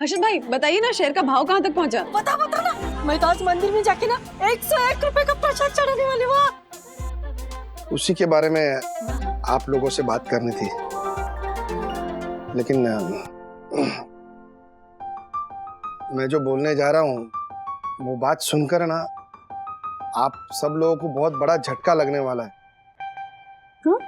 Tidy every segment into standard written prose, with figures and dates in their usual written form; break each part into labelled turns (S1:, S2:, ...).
S1: हर्षद भाई बताइए ना, शेयर का भाव कहाँ तक पहुँचा?
S2: बता ना, मैं तो आज मंदिर में जाके ना 101 रुपए का प्रसाद चढ़ाने वाली हूँ।
S3: उसी के बारे में आप लोगों से बात करनी थी, लेकिन मैं जो बोलने जा रहा हूँ वो बात सुनकर ना आप सब लोगों को बहुत बड़ा झटका लगने वाला है।
S1: हाँ?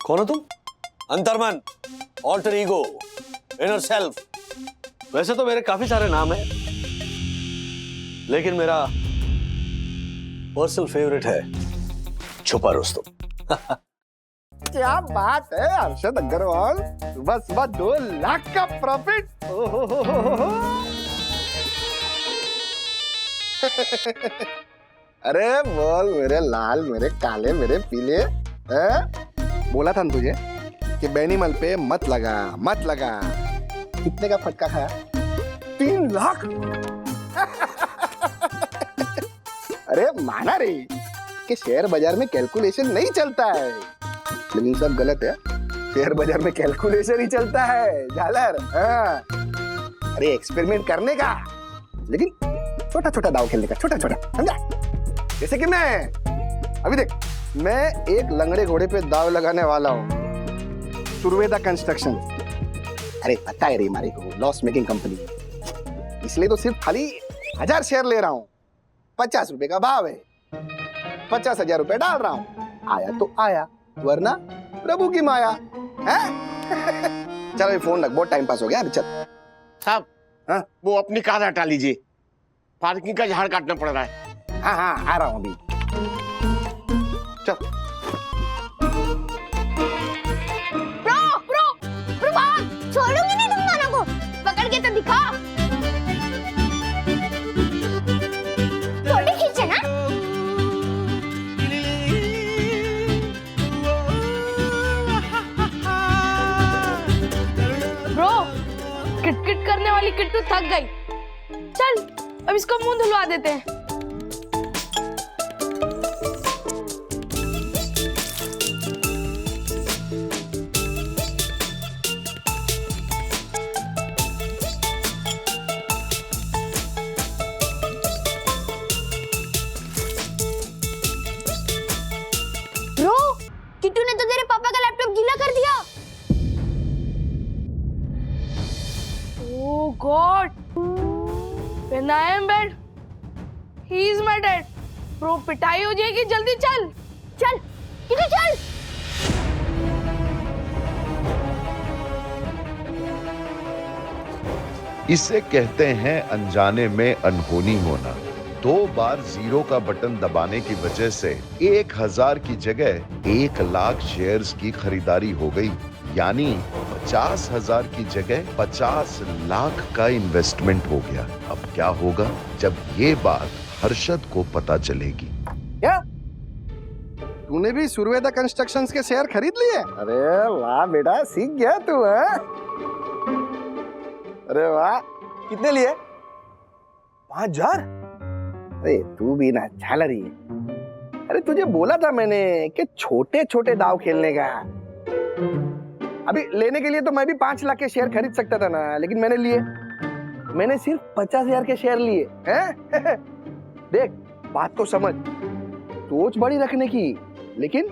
S4: कौन हो तुम? अंतर्मन, ऑल्टर ईगो, इनर सेल्फ। वैसे तो मेरे काफी सारे नाम हैं, लेकिन मेरा पर्सनल फेवरेट है छुपा रुस्तम।
S3: क्या बात है अर्शद अग्रवाल, सुबह सुबह 2 लाख का प्रॉफिट। अरे बोल मेरे लाल, मेरे काले, मेरे पीले, बोला था ना तुझे कि बेनिमल पे मत लगा। कितने का फटका खाया? 3 लाख। अरे माना रे कि शेयर बाजार में कैलकुलेशन नहीं चलता है, लेकिन सब गलत है। शेयर बाजार में कैलकुलेशन ही चलता है झालर। हाँ। अरे एक्सपेरिमेंट करने का, लेकिन छोटा छोटा दाव खेलने का, छोटा छोटा, समझा? जैसे कि मैं अभी देख, मैं एक लंगड़े घोड़े पे दाव लगाने वाला हूँ, सुरवेदा कंस्ट्रक्शन। अरे पता है रे हमारे को लॉस मेकिंग कंपनी, इसलिए तो सिर्फ खाली 1000 शेयर ले रहा हूँ। 50 रुपए का भाव है, 50,000 रुपए डाल रहा हूँ। आया तो आया, वरना प्रभु की माया है। चल अभी फोन रख, बहुत टाइम पास हो गया। अभी चल
S5: साहब।
S3: हाँ?
S5: वो अपनी कार हटा लीजिए, पार्किंग का झाड़ काटना पड़ रहा है।
S3: हाँ आ रहा हूँ अभी। चल
S6: प्रो भाग, छोड़ूंगी नहीं तुम दोनों को, पकड़ के तो दिखा। थोड़ी खींचे ना।
S2: ब्रो, किटकिट करने वाली किट्टू थक गई। चल अब इसका मुंह धुलवा देते हैं।
S6: ब्रो, किट्टू ने तो तेरे पापा का लैपटॉप गीला कर दिया।
S2: Oh God! When I am bad, he is my dad. Bro, पिटाई हो जाएगी, जल्दी चल।
S6: चल किट्टू चल।
S7: इसे कहते हैं अनजाने में अनहोनी होना। 2 बार 0 का बटन दबाने की वजह से 1000 की जगह 1 लाख शेयर्स की खरीदारी हो गई, यानी 50,000 की जगह 50 लाख का इन्वेस्टमेंट हो गया। अब क्या होगा जब ये बात हर्षद को पता चलेगी?
S3: क्या तूने भी सुरवेदा कंस्ट्रक्शंस के शेयर खरीद लिए? अरे वाह बेटा, सीख गया तू है। अरे वाह, कितने लिए? 5000? अरे तू भी ना झालर ही है। अरे तुझे बोला था मैंने कि छोटे छोटे दाव खेलने का। अभी लेने के लिए तो मैं भी 5 लाख के शेयर खरीद सकता था ना, लेकिन मैंने लिए। मैंने सिर्फ 50,000 के शेयर लिए हैं। देख बात को समझ, सोच बड़ी रखने की, लेकिन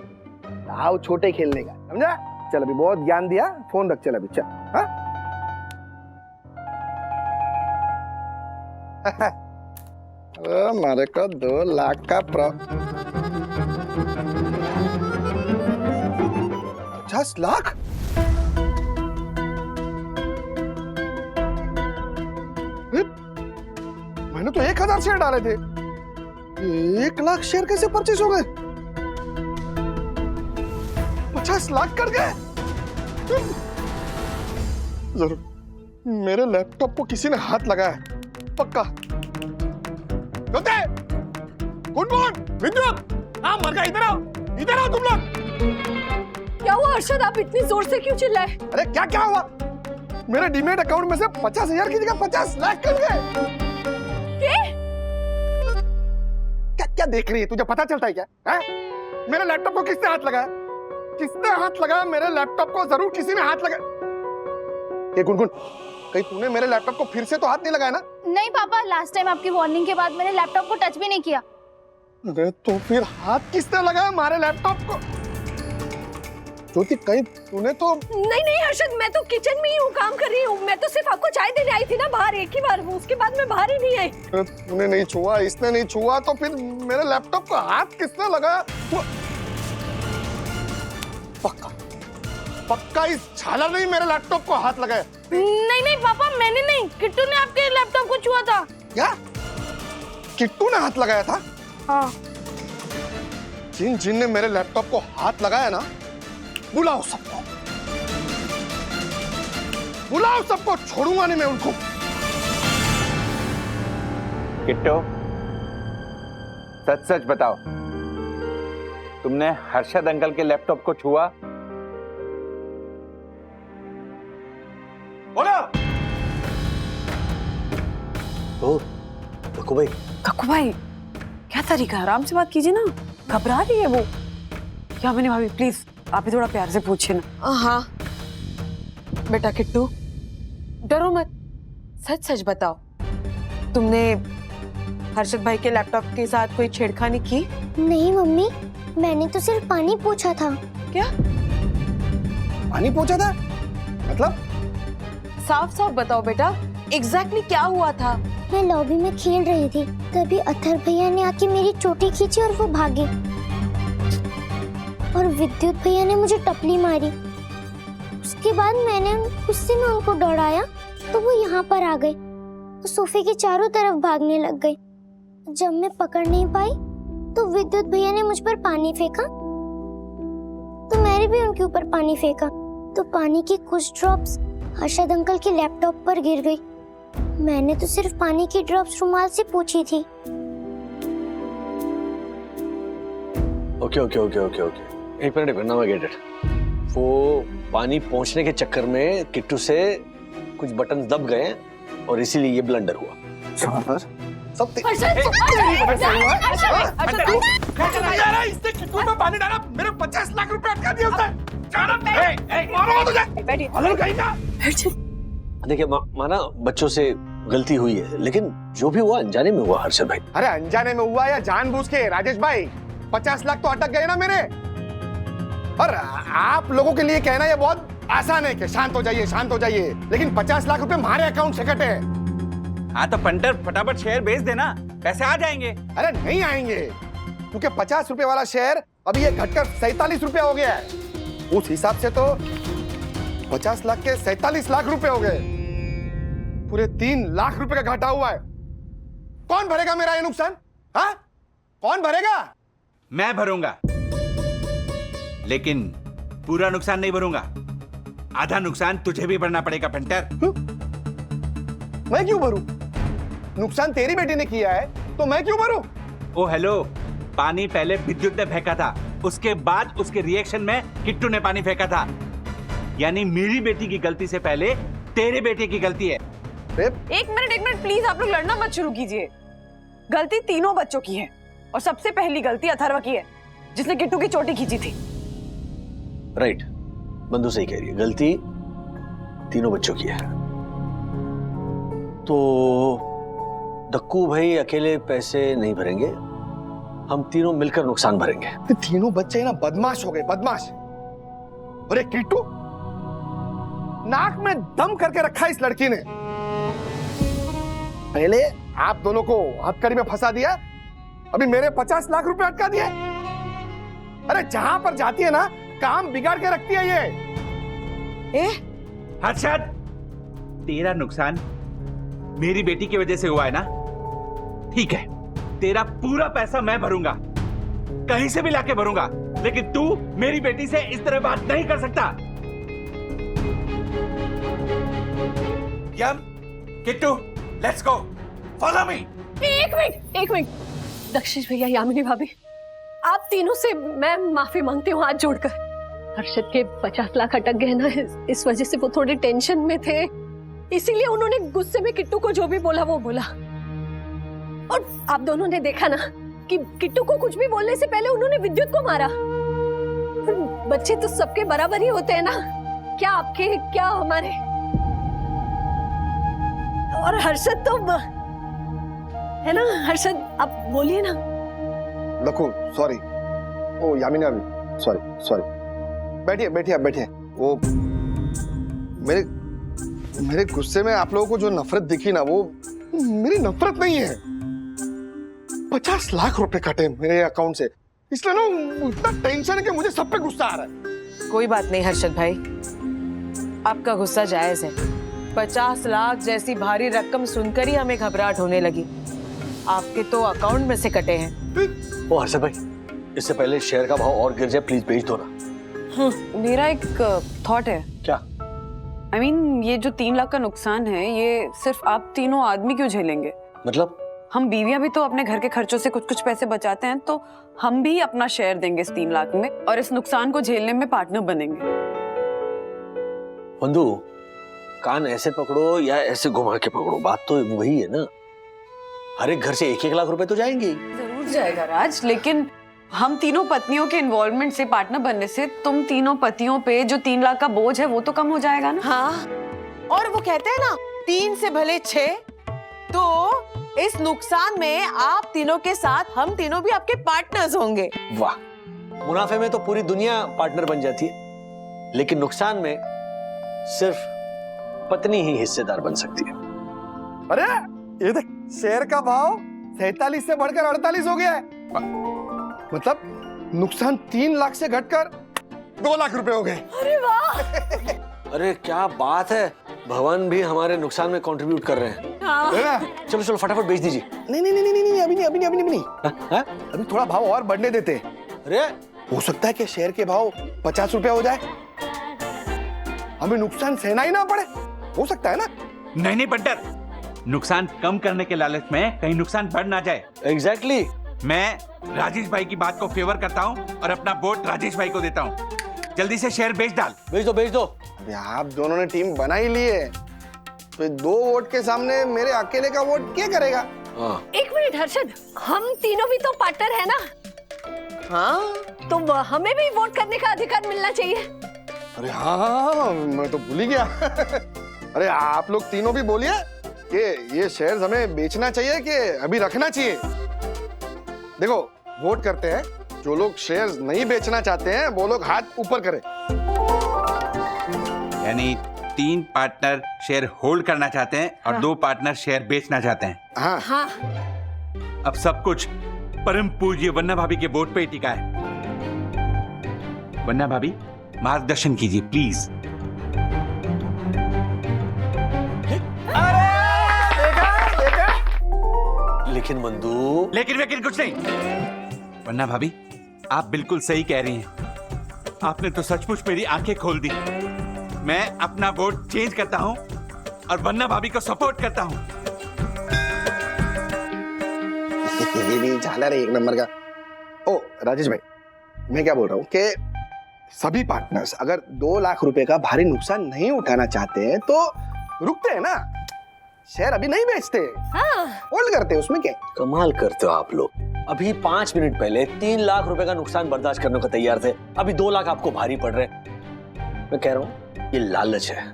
S3: दाव छोटे खेलने का, समझा? चल अभी बहुत ज्ञान दिया, फोन रख, चल अभी चल। हाँ? हमारे को 2 लाख का 50 लाख? मैंने तो 1000 शेयर डाले थे, 1 लाख शेयर कैसे परचेस हो गए? 50 लाख कर गए। जरूर मेरे लैपटॉप को किसी ने हाथ लगाया, पक्का।
S5: विद्युत, हाँ मर गया, इधर आओ तुम लोग।
S2: क्या हुआ अर्शद, आप इतनी जोर से क्यों चिल्लाए?
S3: अरे क्या हुआ? मेरे डीमेट अकाउंट में से 50,000 की जगह 50 लाख कट गए। क्या क्या देख रही है, तुझे पता चलता है क्या? है? मेरे लैपटॉप को किसने हाथ लगाया? किसने हाथ लगाया मेरे लैपटॉप को? जरूर किसी ने हाथ लगाया। ये गुनगुन, कहीं तूने मेरे लैपटॉप को फिर से तो हाथ नहीं लगाया ना?
S6: नहीं पापा, लास्ट टाइम आपकी वार्निंग के बाद मैंने लैपटॉप को टच भी नहीं किया।
S3: अरे तो फिर हाथ किसने लगाया हमारे लैपटॉप को? ज्योति, कहीं तूने तो
S1: नहीं हर्षद, मैं तो किचन में ही हूँ, काम कर रही हूँ। मैं तो सिर्फ आपको चाय देने आई थी ना बाहर, एक ही बार, उसके बाद मैं बाहर ही नहीं आई।
S3: तूने नहीं छुआ, इसने नहीं छुआ, तो फिर मेरे लैपटॉप को हाथ किसने लगाया? पक्का पक्का इस झालर ने मेरे लैपटॉप को हाथ लगाया।
S2: नहीं पापा, मैंने नहीं, किट्टू ने आपके लैपटॉप को छुआ था।
S3: क्या? किट्टू ने हाथ लगाया था?
S2: हाँ।
S3: जिन जिन ने मेरे लैपटॉप को हाथ लगाया ना, बुलाओ सबको, बुलाओ सबको, छोड़ूंगा नहीं मैं उनको।
S8: किट्टू, सच सच बताओ, तुमने हर्षद अंकल के लैपटॉप को छुआ? बोलो।
S4: ओ, कक्कू भाई,
S1: क्या तरीका है? आराम से बात कीजिए ना, घबरा रही है वो। क्या मैंने भाभी, प्लीज आप भी थोड़ा प्यार से पूछिए ना।
S9: हाँ बेटा किट्टू, डरो मत, सच सच बताओ, तुमने हर्षद भाई के लैपटॉप के साथ कोई छेड़खानी की?
S6: नहीं मम्मी, मैंने तो सिर्फ पानी पोंछा था।
S9: क्या?
S3: पानी पोंछा था? मतलब?
S9: साफ साफ बताओ बेटा, एग्जैक्टली क्या हुआ था?
S6: मैं लॉबी में खेल रही थी, तभी अथर भैया ने आके मेरी चोटी खींची और वो भागे, और विद्युत भैया ने मुझे टपली मारी। उसके बाद मैंने गुस्से में उनको दौड़ाया तो वो यहाँ पर आ गए, वो सोफे के चारों तरफ भागने लग गए। जब मैं पकड़ नहीं पाई तो विद्युत भैया ने मुझ पर पानी फेंका, तो मैंने भी उनके ऊपर पानी फेंका, तो पानी की कुछ ड्रॉप्स हर्षद अंकल के लैपटॉप पर गिर गई। मैंने तो सिर्फ पानी की ड्रॉप्स रुमाल से पोंछी थी।
S4: ओके, एक minute, now I get it. वो पानी पहुंचने के चक्कर में किट्टू से कुछ बटन दब गए और इसीलिए ये ब्लंडर हुआ।
S3: सब इसने किट्टू में पानी डाला, मेरे 50 लाख रुपए अटका दिए उसने।
S4: देखिए माना बच्चों से गलती हुई है, लेकिन जो भी हुआ अनजाने में हुआ हर्षद भाई।
S3: अरे अनजाने में हुआ या जानबूझ के, राजेश भाई 50 लाख तो अटक गए ना मेरे। और आप लोगों के लिए कहना ये बहुत आसान है कि शांत हो जाइए, लेकिन 50 लाख रुपए हमारे अकाउंट से कटे।
S8: हाँ तो पंटर फटाफट शेयर बेच देना, पैसे आ जाएंगे।
S3: अरे नहीं आएंगे, क्योंकि 50 रुपए वाला शेयर अभी ये घटकर 47 रुपए हो गया है। उस हिसाब से तो 50 लाख के 47 लाख रुपए हो गए, पूरे 3 लाख रुपए का घाटा हुआ है। कौन भरेगा मेरा ये नुकसान? हाँ, कौन भरेगा?
S8: मैं भरूंगा, लेकिन पूरा नुकसान नहीं भरूंगा, आधा नुकसान तुझे भी भरना पड़ेगा पंटर।
S3: मैं क्यों भरूं? नुकसान तेरी बेटी ने किया है तो मैं क्यों भरूं?
S8: ओ हेलो, पानी पहले विद्युत ने फेंका था, उसके बाद उसके रिएक्शन में किट्टू ने पानी फेंका था। यानी मेरी बेटी की गलती से पहले तेरे बेटे की गलती है।
S1: एक मिनट प्लीज, आप लोग लड़ना मत शुरू कीजिए। गलती तीनों बच्चों की है, और सबसे पहली गलती अथर्व की है, जिसने किट्टू की चोटी खींची थी।
S4: राइट, बंधु सही कह रही है, गलती तीनों बच्चों की है। तो डक्कू भाई अकेले पैसे नहीं भरेंगे, हम तीनों मिलकर नुकसान भरेंगे।
S3: तीनों बच्चे ना बदमाश हो गए, बदमाश। अरे किट्टू, नाक में दम करके रखा इस लड़की ने। पहले आप दोनों को हथकड़ी में फंसा दिया, अभी मेरे 50 लाख रुपए अटका दिए। अरे जहां पर जाती है ना, काम बिगाड़ के रखती है ये।
S8: हर्षद, तेरा नुकसान मेरी बेटी की वजह से हुआ है ना? ठीक है, तेरा पूरा पैसा मैं भरूंगा, कहीं से भी लाके भरूंगा, लेकिन तू मेरी बेटी से इस तरह बात नहीं कर सकता। यम, Kittu, let's go, follow me.
S1: एक मिनट, दक्षिश भैया, यामिनी भाभी, आप तीनों से मैं माफी मांगती हूँ हाथ जोड़कर।
S10: हर्षद के 50 लाख अटक गए ना, इस वजह से वो थोड़े टेंशन में थे, इसीलिए उन्होंने गुस्से में किट्टू को जो भी बोला वो बोला। और आप दोनों ने देखा ना कि किट्टू को कुछ भी बोलने से पहले उन्होंने विद्युत को मारा। बच्चे तो सबके बराबर ही होते हैं ना, क्या आपके क्या हमारे। और हर्षद तो है ना, हर्षद आप बोलिए ना।
S3: देखो सॉरी, ओ यामिनी अभी सॉरी, बैठिए बैठिए आप बैठिए। वो मेरे गुस्से में आप लोगों को जो नफरत दिखी ना, वो मेरी नफरत नहीं है। 50 लाख रुपए कटे मेरे अकाउंट से, इसलिए ना इतना टेंशन है कि मुझे सब पे गुस्सा आ रहा है।
S9: कोई बात नहीं हर्षद भाई, आपका गुस्सा जायज है। 50 लाख जैसी भारी रकम सुनकर ही हमें घबराहट होने लगी। आपके तो अकाउंट में से कटे हैं।
S4: ओ हर्षद भाई, इससे पहले शेयर का भाव और गिर जाए प्लीज भेज दो ना।
S1: मेरा एक थॉट है।
S4: क्या?
S1: I mean, ये जो 3 लाख का नुकसान है, ये सिर्फ आप तीनों आदमी क्यों झेलेंगे?
S4: मतलब?
S1: हम बीवियां भी तो अपने घर के खर्चों से कुछ कुछ पैसे बचाते हैं, तो हम भी अपना शेयर देंगे इस 3 लाख में और इस नुकसान को झेलने में पार्टनर बनेंगे।
S4: बंधु, कान ऐसे पकड़ो या ऐसे घुमा के पकड़ो, बात तो वही है ना। हर एक घर से 1-1 लाख रुपए तो जाएंगे।
S1: जरूर जाएगा राज, लेकिन हम तीनों पत्नियों के इन्वॉल्वमेंट से, पार्टनर बनने से तुम तीनों पतियों पे जो 3 लाख का बोझ है वो तो कम हो जाएगा ना।
S9: हाँ, और वो कहते हैं ना 3 से भले 6, तो इस नुकसान में आप तीनों के साथ हम तीनों भी आपके पार्टनर्स होंगे।
S4: वाह, मुनाफे में तो पूरी दुनिया पार्टनर बन जाती है, लेकिन नुकसान में सिर्फ पत्नी ही हिस्सेदार बन सकती है।
S3: अरे ये देख, शेयर का भाव 47 से बढ़कर 48 हो गया है। मतलब नुकसान 3 लाख से घटकर 2 लाख रुपए हो गए।
S1: अरे वाह!
S4: अरे क्या बात है, भगवान भी हमारे नुकसान में कंट्रीब्यूट कर रहे हैं।
S1: हाँ।
S4: चलो चलो फटाफट बेच दीजिए।
S3: नहीं, अभी नहीं।
S4: हाँ?
S3: अभी थोड़ा भाव और बढ़ने देते।
S4: अरे
S3: हो सकता है कि शेयर के भाव 50 रुपए हो जाए, हमें नुकसान सहना ही ना पड़े। हो सकता है ना?
S8: नहीं बंटर, नुकसान कम करने के लालच में कहीं नुकसान बढ़ ना जाए।
S4: एग्जैक्टली।
S8: मैं राजेश भाई की बात को फेवर करता हूँ और अपना वोट राजेश भाई को देता हूँ। जल्दी से शेयर बेच डाल।
S4: बेच दो।
S3: अभी आप दोनों ने टीम बना ही ली है, तो 2 वोट के सामने मेरे अकेले का वोट क्या करेगा?
S4: हाँ।
S10: 1 मिनट हर्षद, हम तीनों भी तो पार्टनर है ना।
S9: हाँ,
S10: तो हमें भी वोट करने का अधिकार मिलना चाहिए।
S3: अरे हाँ, मैं तो भूल ही गया। अरे आप लोग तीनों भी बोलिए कि ये शेयर्स हमें बेचना चाहिए कि अभी रखना चाहिए। देखो, वोट करते हैं, जो लोग शेयर्स नहीं बेचना चाहते हैं वो लोग हाथ ऊपर करें।
S8: यानी 3 पार्टनर शेयर होल्ड करना चाहते हैं और 2 पार्टनर शेयर बेचना चाहते हैं।
S3: हाँ।
S8: अब सब कुछ परम पूज्य वन्ना भाभी के वोट पे ही टिका है। वन्ना भाभी, मार्गदर्शन कीजिए प्लीज।
S4: लेकिन बंधु,
S8: लेकिन कुछ नहीं। वन्ना भाभी, आप बिल्कुल सही कह रही हैं। आपने तो सचमुच मेरी आंखें खोल दी। मैं अपना वोट चेंज करता हूं और वन्ना भाभी को सपोर्ट करता हूं।
S3: ये भी झालर है 1 नंबर का। ओ राजेश भाई, मैं क्या बोल रहा हूँ कि सभी पार्टनर्स अगर 2 लाख रुपए का भारी नुकसान नहीं उठाना चाहते हैं तो रुकते हैं ना, शेयर अभी नहीं बेचते। हाँ। होल्ड करते हैं, उसमें क्या?
S4: कमाल करते हो आप लोग। अभी 5 मिनट पहले 3 लाख रुपए का नुकसान बर्दाश्त करने को तैयार थे, अभी 2 लाख आपको भारी पड़ रहे। मैं कह रहा हूँ ये लालच है,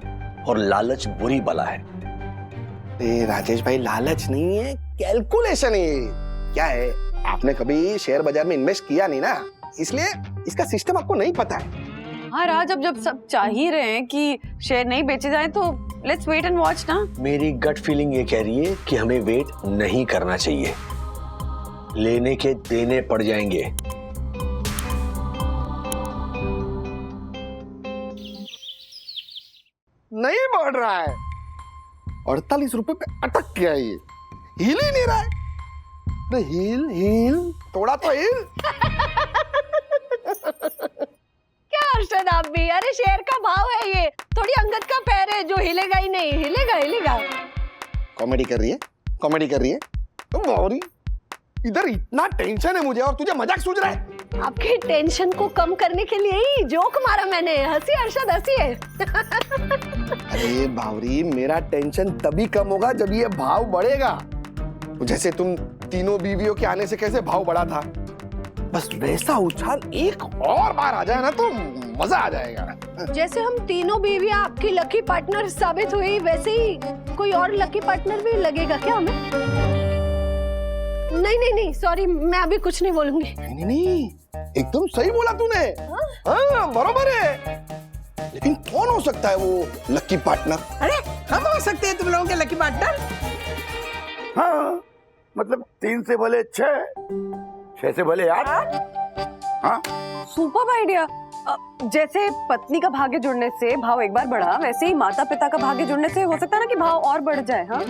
S4: और लालच बुरी बला है।
S3: राजेश भाई, लालच नहीं है, कैलकुलेशन है। क्या है, आपने कभी शेयर बाजार में इन्वेस्ट किया नहीं ना, इसलिए इसका सिस्टम आपको नहीं पता है।
S1: हाँ राज, अब सब चाह ही रहे हैं कि शेयर नहीं बेचे जाए, तो लेट्स वेट एंड वॉच ना।
S4: मेरी गट फीलिंग ये कह रही है कि हमें वेट नहीं करना चाहिए, लेने के देने पड़ जाएंगे।
S3: नहीं बढ़ रहा है, 48 रुपए पे अटक गया, ये हिल ही नहीं रहा है। हिल थोड़ा तो हिल।
S10: क्या हर्षद आप भी, अरे शेयर का भाव है ये, थोड़ी अंगद का पैर है जो हिलेगा ही नहीं। हिलेगा।
S3: कॉमेडी कर रही है तो इधर इतना टेंशन है मुझे और तुझे मजाक सूझ रहा है।
S10: आपके टेंशन को कम करने के लिए ही जोक मारा मैंने। हंसी अरशद, हंसिए।
S3: अरे बावरी, मेरा टेंशन तभी कम होगा जब ये भाव बढ़ेगा। जैसे तुम तीनों बीवियों के आने से कैसे भाव बढ़ा था, बस वैसा उछाल एक और बार आ जाए ना तो मजा आ जाएगा।
S10: जैसे हम तीनों बीवियां आपकी लकी पार्टनर साबित हुई, वैसे ही कोई और लकी पार्टनर भी लगेगा क्या हमें? नहीं, सॉरी, मैं अभी कुछ नहीं बोलूंगी।
S3: नहीं, एकदम सही बोला तूने। हाँ, बरोबर है। लेकिन कौन हो सकता है वो लकी पार्टनर?
S11: अरे हम हो सकते हैं तुम लोगों के लकी पार्टनर।
S5: हाँ, मतलब 3 से भले 6, 6 से भले 8। हाँ,
S1: सुपर आइडिया। जैसे पत्नी का भाग्य जुड़ने से भाव एक बार बढ़ा, वैसे ही माता पिता का भाग्य जुड़ने से हो सकता है ना कि भाव और बढ़ जाए। हाँ,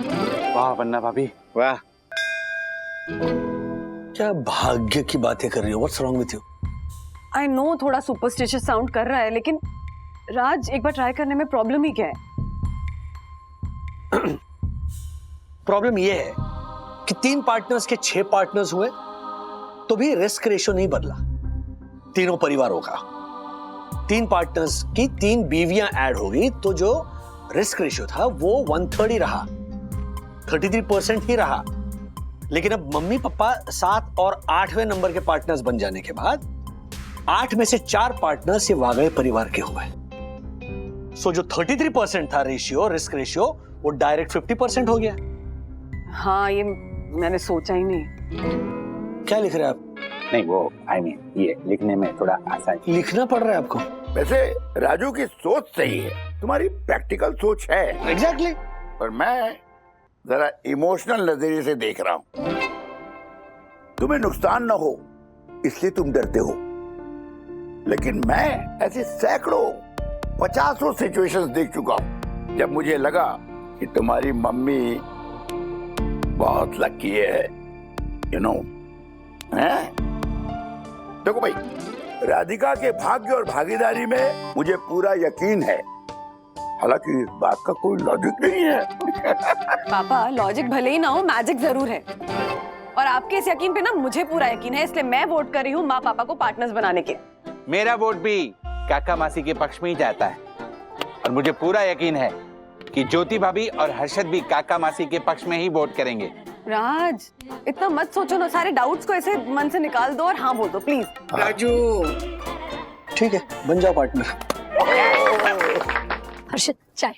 S5: वाह वन्ना भाभी, वाह।
S4: क्या भाग्य की बातें कर रही हो? What's wrong with you?
S1: I know थोड़ा सुपरस्टिशियस साउंड कर रहा है, लेकिन राज एक बार ट्राई करने में प्रॉब्लम ही क्या है?
S4: प्रॉब्लम ये है कि 3 पार्टनर्स के 6 पार्टनर्स हुए तो भी रिस्क रेशियो नहीं बदला तीनों परिवारों का। 3 पार्टनर्स की 3 बीवियां ऐड हो गई तो जो रिस्क रेशियो था वो 1/3 ही रहा, 33% ही रहा। लेकिन अब मम्मी पापा 7 और 8वें नंबर के पार्टनर्स बन जाने के बाद 8 में से 4 पार्टनर्स ये वागड़े परिवार के हुए। सो जो 33% था रेशियो, रिस्क रेशियो, वो डायरेक्ट 50% हो गया।
S1: हाँ, ये मैंने सोचा ही नहीं।
S4: क्या लिख रहे हैं आप?
S5: नहीं, वो ये लिखने में थोड़ा आसान।
S4: लिखना पड़ रहा है आपको?
S5: वैसे राजू की सोच सही है, तुम्हारी प्रैक्टिकल सोच है।
S4: एग्जैक्टली।
S5: पर मैं जरा इमोशनल नजरिए से देख रहा हूं। तुम्हें नुकसान ना हो इसलिए तुम डरते हो, लेकिन मैं ऐसे सैकड़ों 50 सिचुएशंस देख चुका हूं जब मुझे लगा कि तुम्हारी मम्मी बहुत लकी है, यू नो। देखो भाई, राधिका के भाग्य और भागीदारी में मुझे पूरा यकीन है, हालांकि इस बात का कोई लॉजिक नहीं है।
S1: पापा, लॉजिक भले ही ना हो, मैजिक जरूर है। और आपके इस यकीन पे ना मुझे पूरा यकीन है, इसलिए मैं वोट कर रही हूँ माँ पापा को पार्टनर्स बनाने के।
S8: मेरा वोट भी काका मासी के पक्ष में ही जाता है और मुझे पूरा यकीन है कि ज्योति भाभी और हर्षद भी काका मासी के पक्ष में ही वोट करेंगे।
S1: राज, इतना मत सोचो ना, सारे डाउट्स को ऐसे मन से निकाल दो और हाँ बोल दो प्लीज।
S11: राजू,
S4: ठीक है, बन जाओ पार्टनर।
S10: हर्षद, चाय।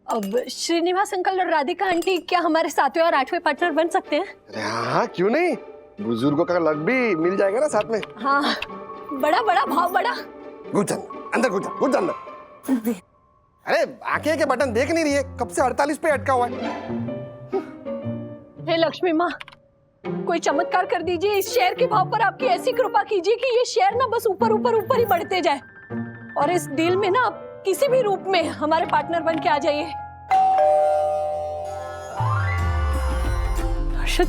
S10: अब श्रीनिवास अंकल और राधिका आंटी क्या हमारे 7वें और 8वें पार्टनर बन सकते हैं?
S3: अरे हाँ, क्यों नहीं? बुजुर्गों का लक भी मिल जाएगा ना साथ में।
S10: हाँ, बड़ा भाव बड़ा।
S3: घुस अंदर, घुस अंदर। अरे आंखें के बटन देख नहीं रही है? कब से 48 पे अटका हुआ है।
S10: हे लक्ष्मी माँ, कोई चमत्कार कर दीजिए। इस शेयर के भाव पर आपकी ऐसी कृपा कीजिए कि ये शेयर ना बस ऊपर ही बढ़ते जाए और इस डील में ना आप किसी भी रूप में हमारे पार्टनर बन के आ जाइए। हर्षद,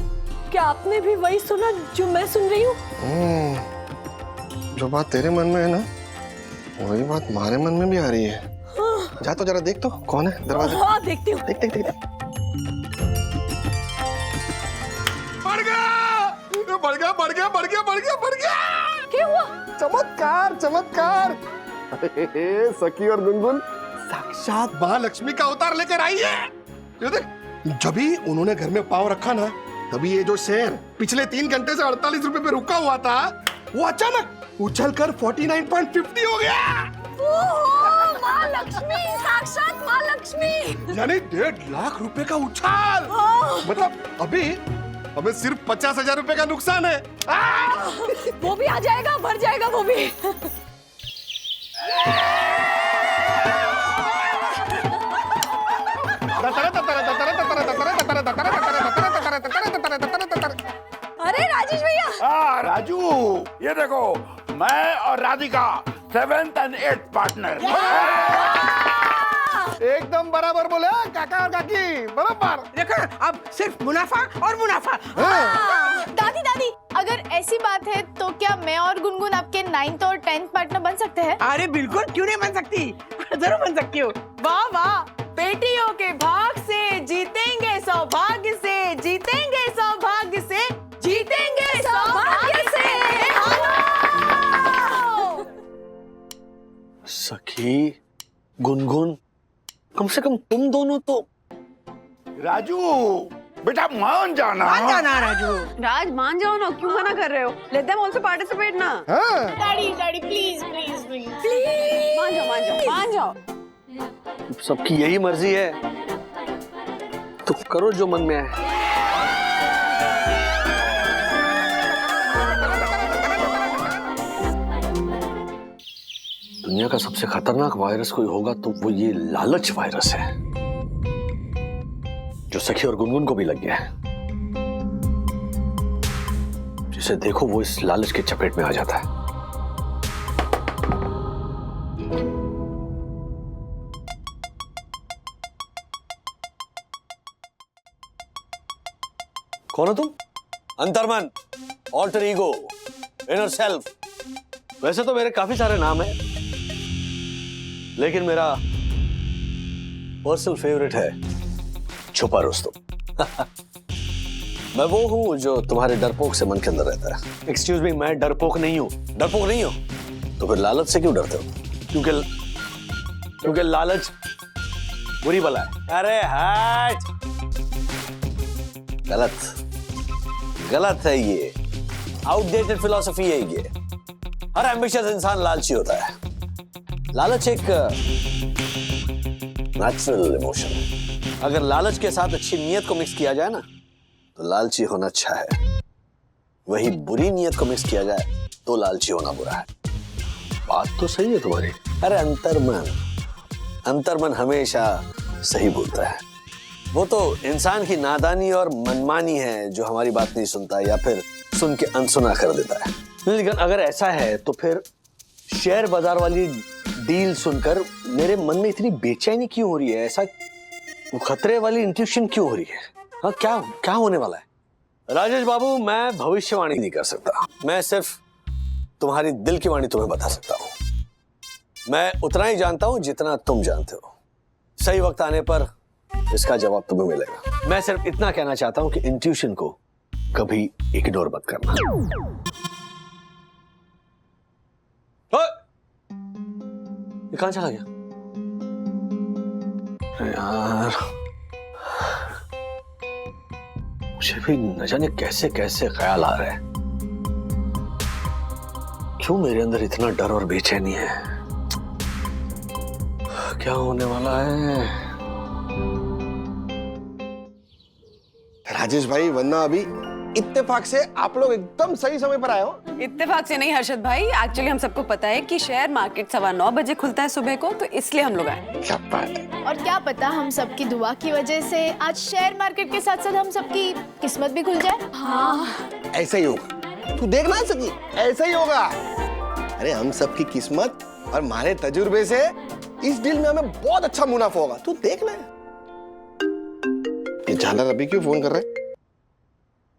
S10: क्या आपने भी वही सुना जो मैं सुन रही हूँ?
S3: जो बात तेरे मन में है ना, वही बात हमारे मन में भी आ रही है। जा तो जरा देख तो कौन है दरवाजे।
S10: हाँ, देखती हूँ।
S3: देख। बढ़ गया।
S10: क्या हुआ?
S3: चमत्कार। अरे सखी और गुनगुन साक्षात महालक्ष्मी का अवतार लेकर आई है। ये देख, जब ही उन्होंने घर में पाँव रखा ना, तभी ये जो शेयर पिछले 3 घंटे से 48 रुपए पे रुका हुआ था, वो अचानक उछलकर 49.50 हो गया।
S10: माँ लक्ष्मी, साक्षात माँ लक्ष्मी।
S3: यानी 1.5 लाख रुपए का उछाल। मतलब अभी हमें सिर्फ 50,000 रुपए का नुकसान है।
S10: वो भी आ जाएगा, भर जाएगा वो भी। अरे राजेश भैया।
S5: हाँ राजू, ये देखो, मैं और Radhika 7th and 8th partner.
S3: एकदम बराबर बोले काका और काकी, बराबर।
S11: देखो, अब सिर्फ मुनाफा और मुनाफा।
S12: दादी, अगर ऐसी बात है तो क्या मैं और गुनगुन आपके 9th और 10th पार्टनर बन सकते हैं?
S11: अरे बिल्कुल, क्यों नहीं बन सकती, जरूर बन सकती हो।
S9: वाह, बेटियों के भाग से जीतेंगे सौभाग्य से, जीतेंगे सौभाग्य से, जीतेंगे
S4: खुशी, गुनगुन, कम से कम तुम दोनों तो।
S5: राजू बेटा मान जाना।
S11: मान जाना राजू।
S1: राज मान जाओ ना, क्यों मना कर रहे हो? लेट देम आल्सो पार्टिसिपेट ना।
S3: हाँ
S12: daddy daddy please please please
S1: मान जाओ मान जाओ मान जाओ।
S4: सबकी यही मर्जी है तो करो जो मन में आए। दुनिया का सबसे खतरनाक वायरस कोई होगा तो वो ये लालच वायरस है, जो सखी और गुनगुन को भी लग गया है। जिसे देखो वो इस लालच के चपेट में आ जाता है। कौन हो तुम? अंतर्मन, ऑल्टर ईगो, इनर सेल्फ। वैसे तो मेरे काफी सारे नाम हैं, लेकिन मेरा पर्सनल फेवरेट है छुपा रुस्तम। मैं वो हूं जो तुम्हारे डरपोक से मन के अंदर रहता है। एक्सक्यूज मी, मैं डरपोक नहीं हूं। डरपोक नहीं हूं तो फिर लालच से क्यों डरते हो? क्योंकि लालच बुरी बला है। अरे हट, गलत है ये। आउटडेटेड फिलॉसफी है ये। हर एम्बिशियस इंसान लालची होता है। लालच एक नेचुरल इमोशन है। अगर लालच के साथ अच्छी नीयत को मिक्स किया जाए ना तो लालची होना अच्छा है। वही बुरी नीयत को मिक्स किया जाए तो लालची होना बुरा है। बात तो सही है तुम्हारी। अरे अंतर्मन हमेशा सही बोलता है। वो तो इंसान की नादानी और मनमानी है जो हमारी बात नहीं सुनता या फिर सुन के अनसुना कर देता है। लेकिन अगर ऐसा है तो फिर शेयर बाजार वाली डील सुनकर मेरे मन में इतनी बेचैनी क्यों हो रही है? ऐसा खतरे वाली इंट्यूशन क्यों हो रही है? हाँ, क्या होने वाला है? राजेश बाबू, मैं भविष्यवाणी नहीं कर सकता। मैं सिर्फ तुम्हारी दिल की वाणी तुम्हें बता सकता हूं। मैं उतना ही जानता हूं जितना तुम जानते हो। सही वक्त आने पर इसका जवाब तुम्हें मिलेगा। मैं सिर्फ इतना कहना चाहता हूं कि इंट्यूशन को कभी इग्नोर मत करना। ये कहां चला गया? यार, मुझे भी न जाने कैसे कैसे ख्याल आ रहे हैं। क्यों मेरे अंदर इतना डर और बेचैनी है? क्या होने वाला है?
S3: राजेश भाई, वरना अभी इत्तेफाक से आप लोग एकदम सही समय पर आए हो।
S1: इत्तेफाक से नहीं हर्षद भाई, एक्चुअली हम सबको पता है कि शेयर मार्केट 9:15 बजे खुलता है सुबह को, तो इसलिए हम लोग आए।
S3: क्या बात है।
S12: और क्या पता हम सबकी दुआ की वजह से आज शेयर मार्केट के साथ साथ हम सबकी किस्मत भी खुल जाए। हाँ,
S3: ऐसा ही होगा। तू देख ना सकी, ऐसा ही होगा। अरे हम सबकी किस्मत और हमारे तजुर्बे से इस डील में हमें बहुत अच्छा मुनाफा होगा। तू देख ले। ये झालर अभी क्यों फोन कर रहे?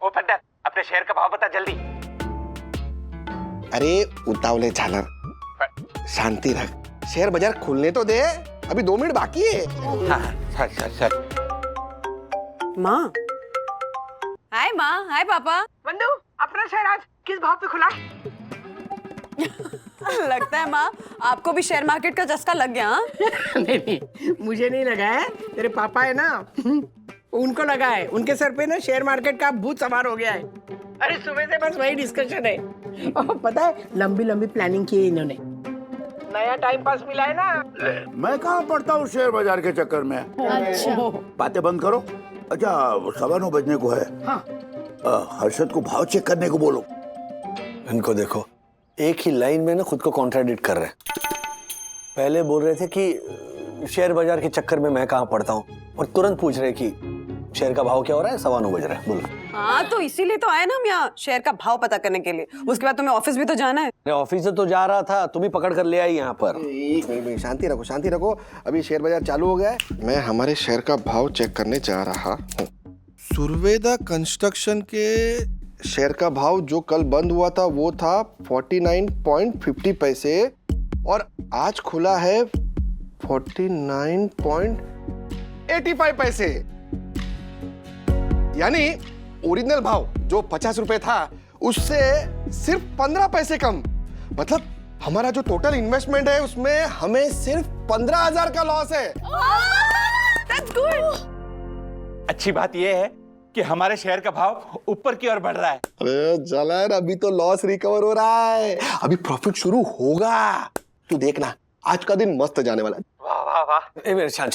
S8: ओ पंडित, अपने शेयर का भाव बता जल्दी।
S3: अरे उतावले झालर, शांति रख। शेयर बाजार खुलने तो दे, अभी 2 मिनट बाकी है।
S8: सर।
S1: माँ, हाय माँ, हाय पापा।
S11: बंधु, अपना शेयर आज किस भाव पे खुला?
S1: लगता है माँ आपको भी शेयर मार्केट का चस्का लग गया। हाँ?
S11: नहीं, मुझे नहीं लगा है। तेरे पापा है ना, उनको लगा है। उनके सर पे ना शेयर मार्केट का भूत सवार हो गया है। अरे सुबह से बस वही डिस्कशन है। और पता है, लंबी लंबी प्लानिंग की है इन्होंने। नया टाइम पास मिला है ना।
S5: मैं कहाँ पढ़ता हूँ शेयर बाजार के चक्कर में।
S12: अच्छा।
S5: बातें बंद करो। अच्छा, 9:15 बजने को है।
S11: हाँ।
S5: हर्षद को भाव चेक करने को बोलो।
S4: इनको देखो, एक ही लाइन में ना खुद को कॉन्ट्राडिक्ट कर रहे हैं। पहले बोल रहे थे कि शेयर बाजार के चक्कर में मैं कहाँ पड़ता हूँ, और तुरंत पूछ रहे कि शेयर का भाव क्या हो रहा है। 9:15 बज रहा है। बोलो।
S1: हाँ, तो इसीलिए तो आए ना हम यहाँ, शेयर का भाव पता करने के लिए। उसके बाद तुम्हें ऑफिस भी तो जाना है।
S4: अरे ऑफिस से तो जा रहा था, तुम ही पकड़ कर ले आई यहाँ पर।
S3: एक मिनट, शांति रखो, शांति रखो। अभी शेयर बाजार चालू हो गया है। मैं हमारे शेयर का भाव चेक करने जा रहा हूँ। सुरवेदा कंस्ट्रक्शन के शेयर का भाव जो कल बंद हुआ था वो था 49.50 पैसे, और आज खुला है 49.85 पैसे। यानी ओरिजिनल भाव जो 50 रुपए था उससे सिर्फ 15 पैसे कम। मतलब हमारा जो टोटल इन्वेस्टमेंट है उसमें हमें सिर्फ 15,000 का लॉस है।
S1: That's good.
S8: अच्छी बात यह है कि हमारे शेयर का भाव ऊपर की ओर बढ़ रहा है।
S3: अरे जालर, अभी तो लॉस रिकवर हो रहा है, अभी प्रॉफिट शुरू होगा। तू देखना, आज का दिन मस्त जाने वाला है।
S8: वाह वाह वाह।
S4: शांत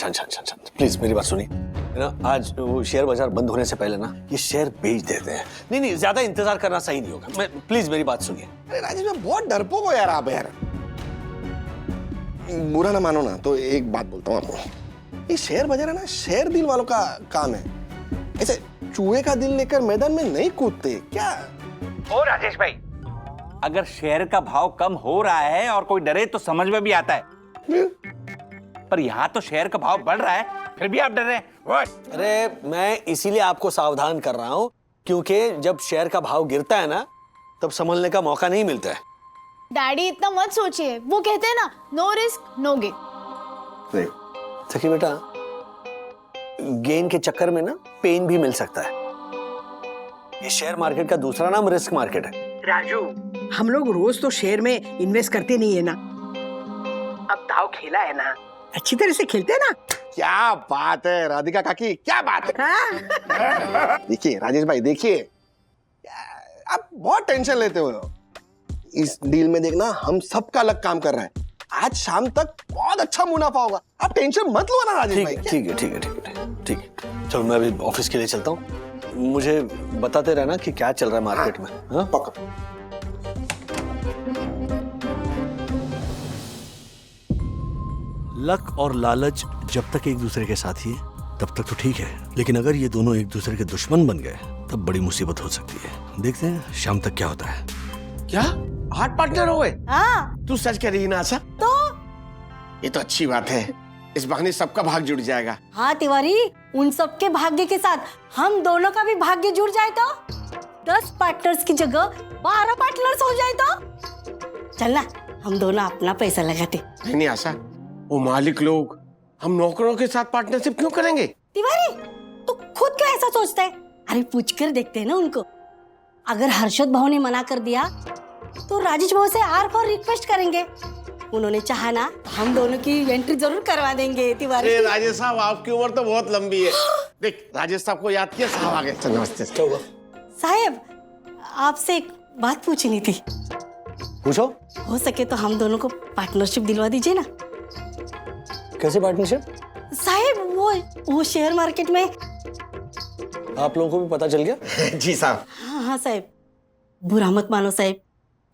S4: प्लीज मेरी बात सुनिए ना। आज वो शेयर बाजार बंद होने से पहले ना ये शेयर बेच देते हैं। नहीं ज्यादा इंतजार करना सही नहीं होगा। प्लीज मेरी बात सुनिए।
S3: अरे राजेश भाई, बहुत डरपोक हो यार आप यार। बुरा ना मानो ना तो एक बात बोलता हूँ आपको, ये शेयर बाजार है ना, शेयर दिल वालों का काम है। ऐसे चूहे का दिल लेकर मैदान में नहीं कूदते क्या?
S8: ओ राजेश भाई, अगर शेयर का भाव कम हो रहा है और कोई डरे तो समझ में भी आता है, पर यहाँ तो शेयर का भाव बढ़ रहा है, फिर भी आप डर रहे हैं। What?
S4: अरे मैं इसीलिए आपको सावधान कर रहा हूँ, क्योंकि जब शेयर का भाव गिरता है ना तब संभलने का मौका नहीं मिलता है।
S12: डैडी इतना मत सोचिए, वो कहते हैं ना, नो रिस्क नो गेन।
S4: सखी बेटा, गेन के चक्कर में ना पेन भी मिल सकता है। ये शेयर मार्केट का दूसरा नाम रिस्क मार्केट है।
S11: राजू, हम लोग रोज तो शेयर में इन्वेस्ट करते नहीं है ना, अब दाव खेला है ना, अच्छी तरह से खेलते हैं ना।
S3: क्या बात है राधिका काकी, क्या बात है। देखिए राजेश भाई, देखिए आप बहुत टेंशन लेते हो। इस डील में देखना, हम सबका अलग काम कर रहा है। आज शाम तक बहुत अच्छा मुनाफा होगा, आप टेंशन मत लो ना राजेश भाई।
S4: ठीक है। चलो मैं अभी ऑफिस के लिए चलता हूँ। मुझे बताते रहना कि क्या चल रहा है मार्केट में। हाँ?
S3: पक्का।
S4: लक और लालच जब तक एक दूसरे के साथी है तब तक तो ठीक है, लेकिन अगर ये दोनों एक दूसरे के दुश्मन बन गए तब बड़ी मुसीबत हो सकती है। देखते हैं शाम तक क्या होता है।
S11: क्या हार्ट पार्टनर हो गए?
S2: हाँ
S11: तू सच कह रही है ना आशा?
S2: तो
S11: ये तो अच्छी बात है, इस बहाने सबका भाग जुड़ जाएगा।
S10: हाँ तिवारी, उन सबके भाग्य के साथ हम दोनों का भी भाग्य जुड़ जाए तो 10 पार्टनर्स की जगह 12 पार्टनर्स हो जाए तो चलना, हम दोनों अपना पैसा लगाते।
S11: नहीं आशा, वो मालिक लोग हम नौकरों के साथ पार्टनरशिप क्यों करेंगे?
S10: तिवारी, तू खुद क्यों ऐसा सोचता है? अरे पूछ कर देखते हैं ना उनको। अगर हर्षद भाव ने मना कर दिया तो राजेश भाव से आर फॉर रिक्वेस्ट करेंगे। उन्होंने चाहा ना तो हम दोनों की एंट्री जरूर करवा देंगे। तिवारी,
S11: राजेश साहब, आपकी उम्र तो बहुत लंबी है। देख, राजेश साहब को याद किया, साहब आ गए। नमस्ते।
S4: क्या हुआ?
S10: साहब, आपसे एक बात पूछनी थी।
S4: पूछो।
S10: हो सके तो हम दोनों को पार्टनरशिप दिलवा दीजिए ना।
S4: कैसे पार्टनरशिप?
S10: साहब, वो शेयर मार्केट में।
S4: आप लोगों को भी पता चल गया?
S11: जी साहब।
S10: हाँ साहब, बुरा मत मानो साहब,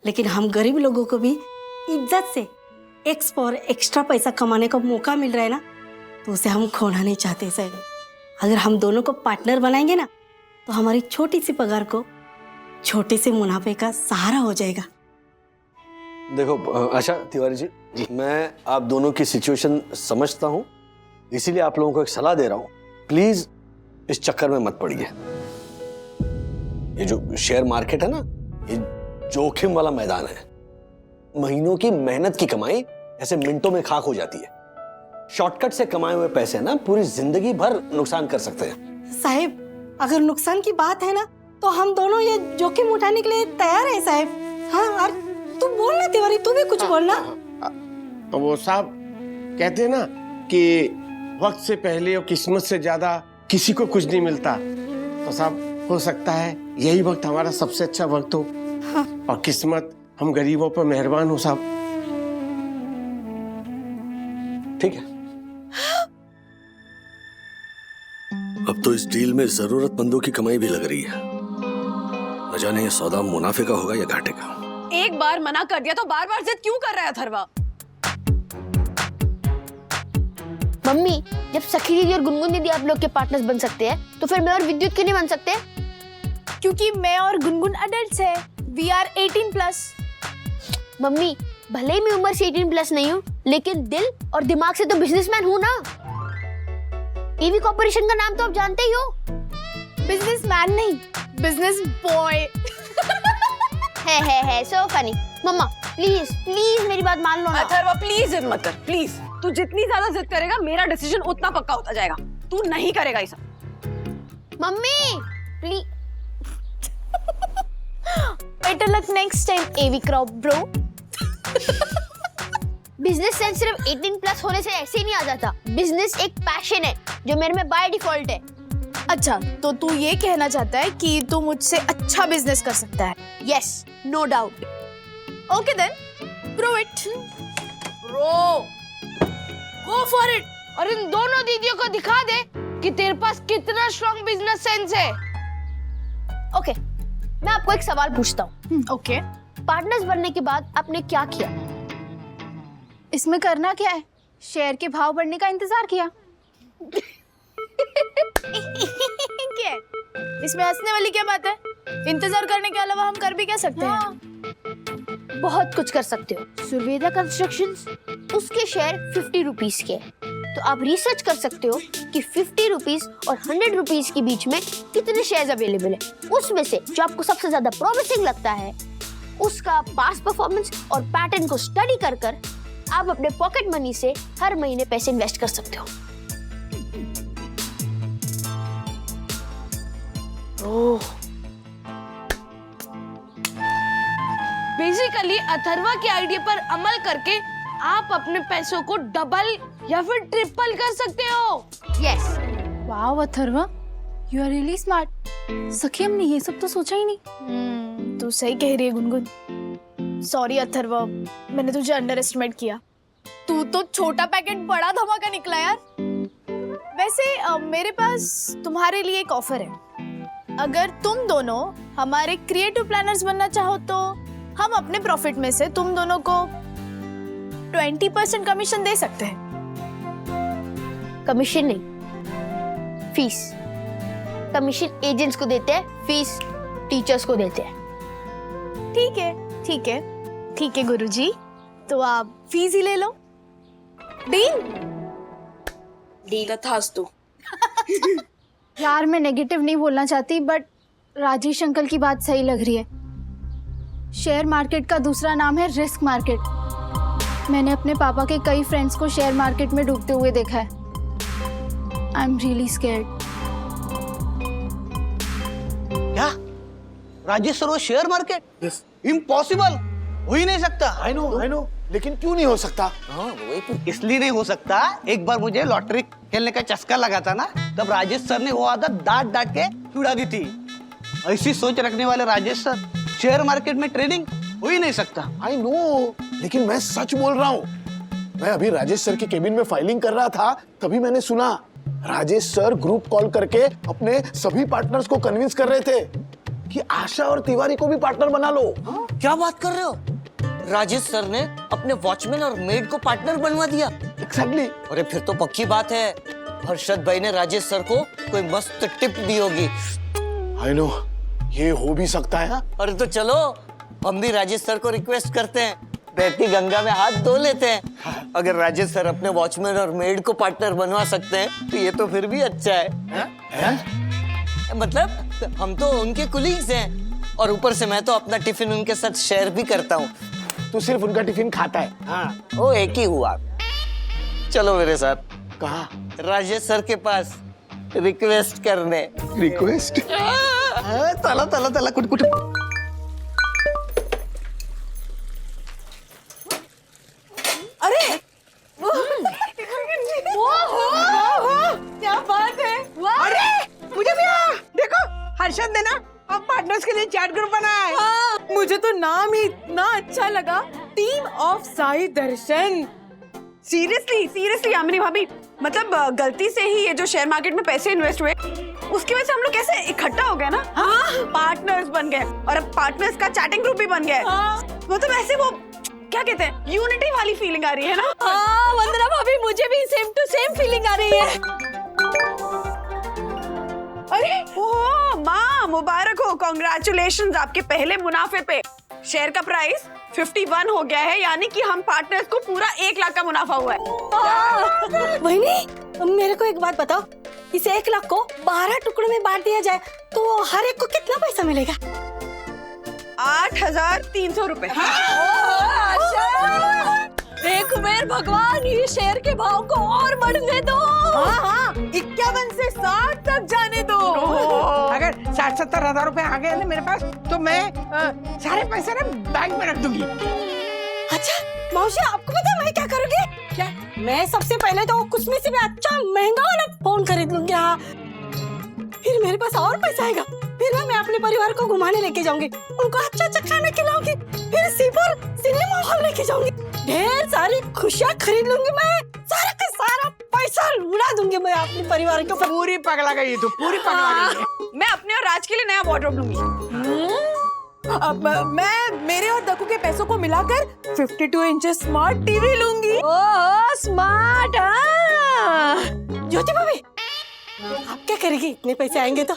S10: लेकिन हम गरीब लोगों को भी इज्जत से एक्स्ट्रा पैसा कमाने का मौका मिल रहा है ना, तो उसे हम खोना नहीं चाहते साहब। अगर हम दोनों को पार्टनर बनाएंगे ना तो हमारी छोटी सी पगार को छोटे से मुनाफे का सहारा हो जाएगा।
S4: देखो आशा तिवारी जी, मैं आप दोनों की सिचुएशन समझता हूँ, इसीलिए आप लोगों को एक सलाह दे रहा हूँ। प्लीज इस चक्कर में मत पड़िए। ये जो शेयर मार्केट है ना, ये जोखिम वाला मैदान है। महीनों की मेहनत की कमाई ऐसे मिनटों में खाक हो जाती है। शॉर्टकट से कमाए हुए पैसे ना पूरी जिंदगी भर नुकसान कर सकते हैं।
S10: साहब, अगर नुकसान की बात है ना तो हम दोनों ये जोखिम उठाने के लिए तैयार हैं साहब। हाँ, और तू बोलना तिवारी, तू भी कुछ बोलना।
S11: तो वो साहब कहते हैं ना कि वक्त से पहले और किस्मत से ज्यादा किसी को कुछ नहीं मिलता, तो साहब हो सकता है यही वक्त हमारा सबसे अच्छा वक्त हो। हाँ। और किस्मत हम गरीबों पर मेहरबान हो साहब।
S4: ठीक है। अब तो इस डील में जरूरतमंदों की कमाई भी लग रही है। न जाने ये सौदा मुनाफे का होगा या घाटे का।
S1: एक बार मना कर दिया तो बार बार जिद क्यों कर रहा है अथर्वा?
S6: मम्मी, जब सखी दीदी और गुनगुन दीदी आप लोग के पार्टनर्स बन सकते हैं, तो फिर मैं और विद्युत क्यों नहीं बन सकते?
S12: क्योंकि मैं और गुनगुन अडल्ट्स है। We are 18+।
S6: मम्मी, भले ही मैं उम्र से 18+ नहीं हूँ, लेकिन दिल और दिमाग से तो बिजनेसमैन हूँ ना। ईवी कॉर्पोरेशन का नाम तो आप जानते ही हो।
S12: बिजनेसमैन नहीं, बिजनेस बॉय।
S6: है सो फनी। मम्मा प्लीज मेरी बात मान लो ना।
S1: अथर्वा प्लीज जिद मत कर, प्लीज। तू जितनी ज्यादा जिद करेगा मेरा डिसीजन उतना पक्का होता जाएगा। तू नहीं करेगा ये सब।
S6: Mummy please.
S12: Better luck next time, AV Crop bro.
S6: Business sense सिर्फ 18 प्लस होने से ऐसे ही नहीं आ जाता। बिजनेस एक पैशन है जो मेरे में बाय डिफॉल्ट है।
S12: अच्छा, तो तू ये कहना चाहता है कि तू मुझसे अच्छा बिजनेस कर सकता है?
S6: Yes, no doubt.
S12: Okay then, prove it.
S2: Bro, go for it और इन दोनों दीदियों को दिखा दे कि तेरे पास कितना स्ट्रॉन्ग बिजनेस सेंस है।
S6: ओके, मैं आपको एक सवाल पूछता हूँ।
S12: ओके।
S6: पार्टनर्स बनने के बाद आपने क्या किया?
S12: इसमें करना क्या है? शेयर के भाव बढ़ने का इंतजार किया। क्या है? इसमें हंसने वाली क्या बात है? इंतजार करने के अलावा हम कर भी क्या सकते हैं?
S6: बहुत कुछ कर सकते हो। सुरवेदा कंस्ट्रक्शंस, उसके शेयर 50 रुपीज के हैं। तो आप रिसर्च कर सकते हो कि 50 रुपीज और 100 रुपीज के बीच में कितने शेयर्स अवेलेबल है। उसमें से जो आपको सबसे ज्यादा प्रॉमिसिंग लगता है, उसका पास्ट परफॉर्मेंस और पैटर्न को स्टडी कर कर आप अपने पॉकेट मनी से हर महीने पैसे इन्वेस्ट कर सकते हो।
S2: बेसिकली अथर्वा के आइडिया पर अमल करके आप अपने पैसों को डबल या फिर ट्रिपल कर सकते हो।
S6: Yes.
S12: Wow Atharva, you are really smart. Sakhi, हमने ये सब तो सोचा ही नहीं। तू सही कह रही है गुनगुन। सॉरी अथर्वा, मैंने तुझे अंडर एस्टिमेट किया। तू तो छोटा पैकेट बड़ा धमाका निकला यार। वैसे मेरे पास तुम्हारे लिए एक ऑफर है। अगर तुम दोनों हमारे क्रिएटिव प्लानर्स बनना चाहो तो हम अपने प्रॉफिट में से तुम दोनों को 20% कमीशन दे सकते हैं।
S6: कमीशन नहीं, फीस। कमीशन एजेंट्स को देते हैं, फीस टीचर्स को देते हैं।
S12: ठीक है, ठीक है, ठीक है गुरुजी, तो आप फीस ही ले लो। डील?
S2: डील था तू।
S12: यार, मैं नेगेटिव नहीं बोलना चाहती, बट राजेश अंकल की बात सही लग रही है। शेयर मार्केट का दूसरा नाम है रिस्क मार्केट। मैंने अपने पापा के कई फ्रेंड्स को शेयर मार्केट में डूबते हुए देखा है। I am really scared.
S13: क्या राजेश सर, वो शेयर मार्केट? इम्पॉसिबल, हो ही नहीं सकता।
S3: आई नो, लेकिन क्यों नहीं हो सकता?
S13: हाँ, वही तो। इसलिए नहीं हो सकता, एक बार मुझे लॉटरी खेलने का चस्का लगा था ना, तब राजेश सर ने वो आदत डांट डांट के छुड़ा दी थी। ऐसी सोच रखने वाले राजेश सर शेयर मार्केट में ट्रेडिंग हो ही नहीं सकता।
S3: आई नो, लेकिन मैं सच बोल रहा हूँ। मैं अभी राजेश सर के केबिन में फाइलिंग कर रहा था, तभी मैंने सुना राजेश सर ग्रुप कॉल करके अपने सभी पार्टनर्स को कन्विंस कर रहे थे कि आशा और तिवारी को भी पार्टनर बना लो।
S13: क्या बात कर रहे हो? राजेश सर ने अपने वॉचमैन और मेड को पार्टनर बनवा दिया?
S3: एग्जैक्टली।
S13: अरे फिर तो पक्की बात है, हर्षद भाई ने राजेश सर को कोई मस्त टिप दी होगी।
S3: आई नो, ये हो भी सकता है।
S13: अरे तो चलो हम भी राजेश सर को रिक्वेस्ट करते हैं, बहती गंगा में हाथ धो लेते हैं। अगर राजेश सर अपने वॉचमैन और मेड को पार्टनर बनवा सकते हैं तो ये तो फिर भी अच्छा है? मतलब हम तो उनके कुलीग्स हैं और ऊपर से मैं तो अपना टिफिन उनके साथ शेयर भी करता हूँ।
S3: तू सिर्फ उनका टिफिन खाता है?
S13: हाँ, वो एक ही हुआ। चलो मेरे साथ।
S3: कहाँ?
S13: राजेश सर के पास रिक्वेस्ट करने।
S3: रिक्वेस्ट?
S13: तला तला तला कुट कुट।
S1: अरे क्या बात है।
S11: अरे मुझे भी देखो, हर्षद ने ना अब पार्टनर्स के लिए चैट ग्रुप बनाया है।
S1: हाँ, मुझे तो नाम ही इतना अच्छा लगा, team of Sai Darshan. Seriously Yamini भाभी, मतलब गलती से ही ये जो शेयर मार्केट में पैसे इन्वेस्ट हुए, उसकी वजह से हम लोग कैसे इकट्ठा हो गए ना। हाँ, पार्टनर्स बन गए और अब पार्टनर्स का चैटिंग ग्रुप भी बन गया है। हाँ, मतलब ऐसे वो क्या कहते हैं, यूनिटी वाली फीलिंग आ रही है ना।
S10: हाँ वंदना भाभी, मुझे भी सेम टू सेम फीलिंग आ रही है।
S1: अरे ओह माँ, मुबारक हो, कॉन्ग्रेचुलेशंस आपके पहले मुनाफे पे। शेयर का प्राइस 51 हो गया है, यानी कि हम पार्टनर्स को पूरा 1 लाख का मुनाफा हुआ है।
S10: वहीनी, मेरे को एक बात बताओ, इस 1 लाख को 12 टुकड़ों में बांट दिया जाए तो हर एक को कितना पैसा मिलेगा?
S1: 8,300 रुपए।
S10: देख कुबेर भगवान, ये शेयर के भाव को और बढ़ने दो।
S11: हाँ, 51 से 60 तक जाने दो। अगर 60-70 हजार रुपए आ गए ना मेरे पास, तो मैं सारे पैसे ना बैंक में रख दूंगी।
S10: अच्छा मौसी, आपको पता है मैं क्या करूँगी? क्या? मैं सबसे पहले तो कुछ में से भी अच्छा महंगा वाला फोन खरीद लूंगी। हाँ, फिर मेरे पास और पैसा आएगा, फिर मैं अपने परिवार को घुमाने लेके जाऊंगी, उनको अच्छा खाना खिलाऊंगी, फिर सिनेमा हॉल लेके जाऊंगी, ढेर सारी खुशियाँ खरीद लूंगी, मैं सारा का सारा पैसा उड़ा दूंगी मैं अपने परिवार को।
S11: पूरी पगला गई तू, पूरी पगला गई।
S1: मैं अपने और राज के लिए नया वार्डरोब लूंगी। अब मैं मेरे और दक्कू के पैसों को मिलाकर 52 इंचेस स्मार्ट टीवी लूंगी।
S10: Oh smart. ज्योति भाभी, आप क्या करेगी इतने पैसे आएंगे तो?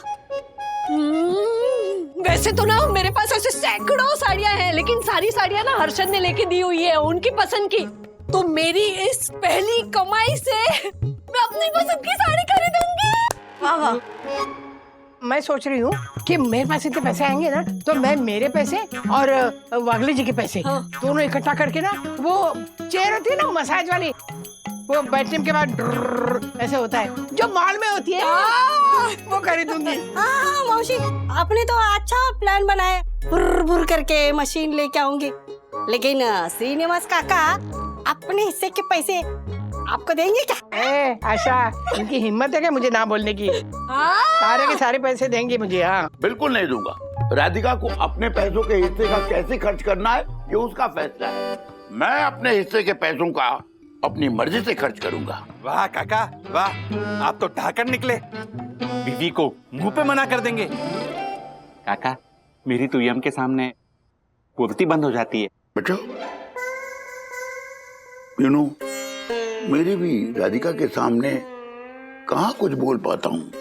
S10: वैसे तो ना मेरे पास ऐसे सैकड़ों साड़ियां हैं, लेकिन सारी साड़ियां ना हर्षद ने लेके दी हुई है, उनकी पसंद की। तो मेरी इस पहली कमाई से मैं अपनी पसंद की साड़ी खरीदूंगी।
S1: वाह वाह।
S11: मैं सोच रही हूँ कि मेरे पास इतने पैसे आएंगे ना, तो मैं मेरे पैसे और वागले जी के पैसे दोनों इकट्ठा करके ना, वो चेयर होती है ना मसाज वाली, वो बैठने के बाद ऐसे होता है जो मॉल में होती है, वो खरीदूंगी।
S10: हाँ मौसी, आपने तो अच्छा प्लान बनाया, बुर बुर करके मशीन लेके आऊंगी। लेकिन श्रीनिवास काका अपने हिस्से के पैसे आपको देंगे क्या?
S11: आशा, इनकी हिम्मत है क्या मुझे ना बोलने की? सारे के सारे पैसे देंगे मुझे। हाँ
S5: बिल्कुल नहीं दूंगा। राधिका को अपने पैसों के हिस्से का कैसे खर्च करना है ये उसका फैसला है। मैं अपने हिस्से के पैसों का अपनी मर्जी से खर्च करूंगा।
S8: वाह काका वाह, आप तो ढाकर निकले, बीवी को मुंह पे मना कर देंगे। काका, मेरी तो यम के सामने बोलती बंद हो जाती है।
S5: बेटा, मेरी भी राधिका के सामने कहाँ कुछ बोल पाता हूँ।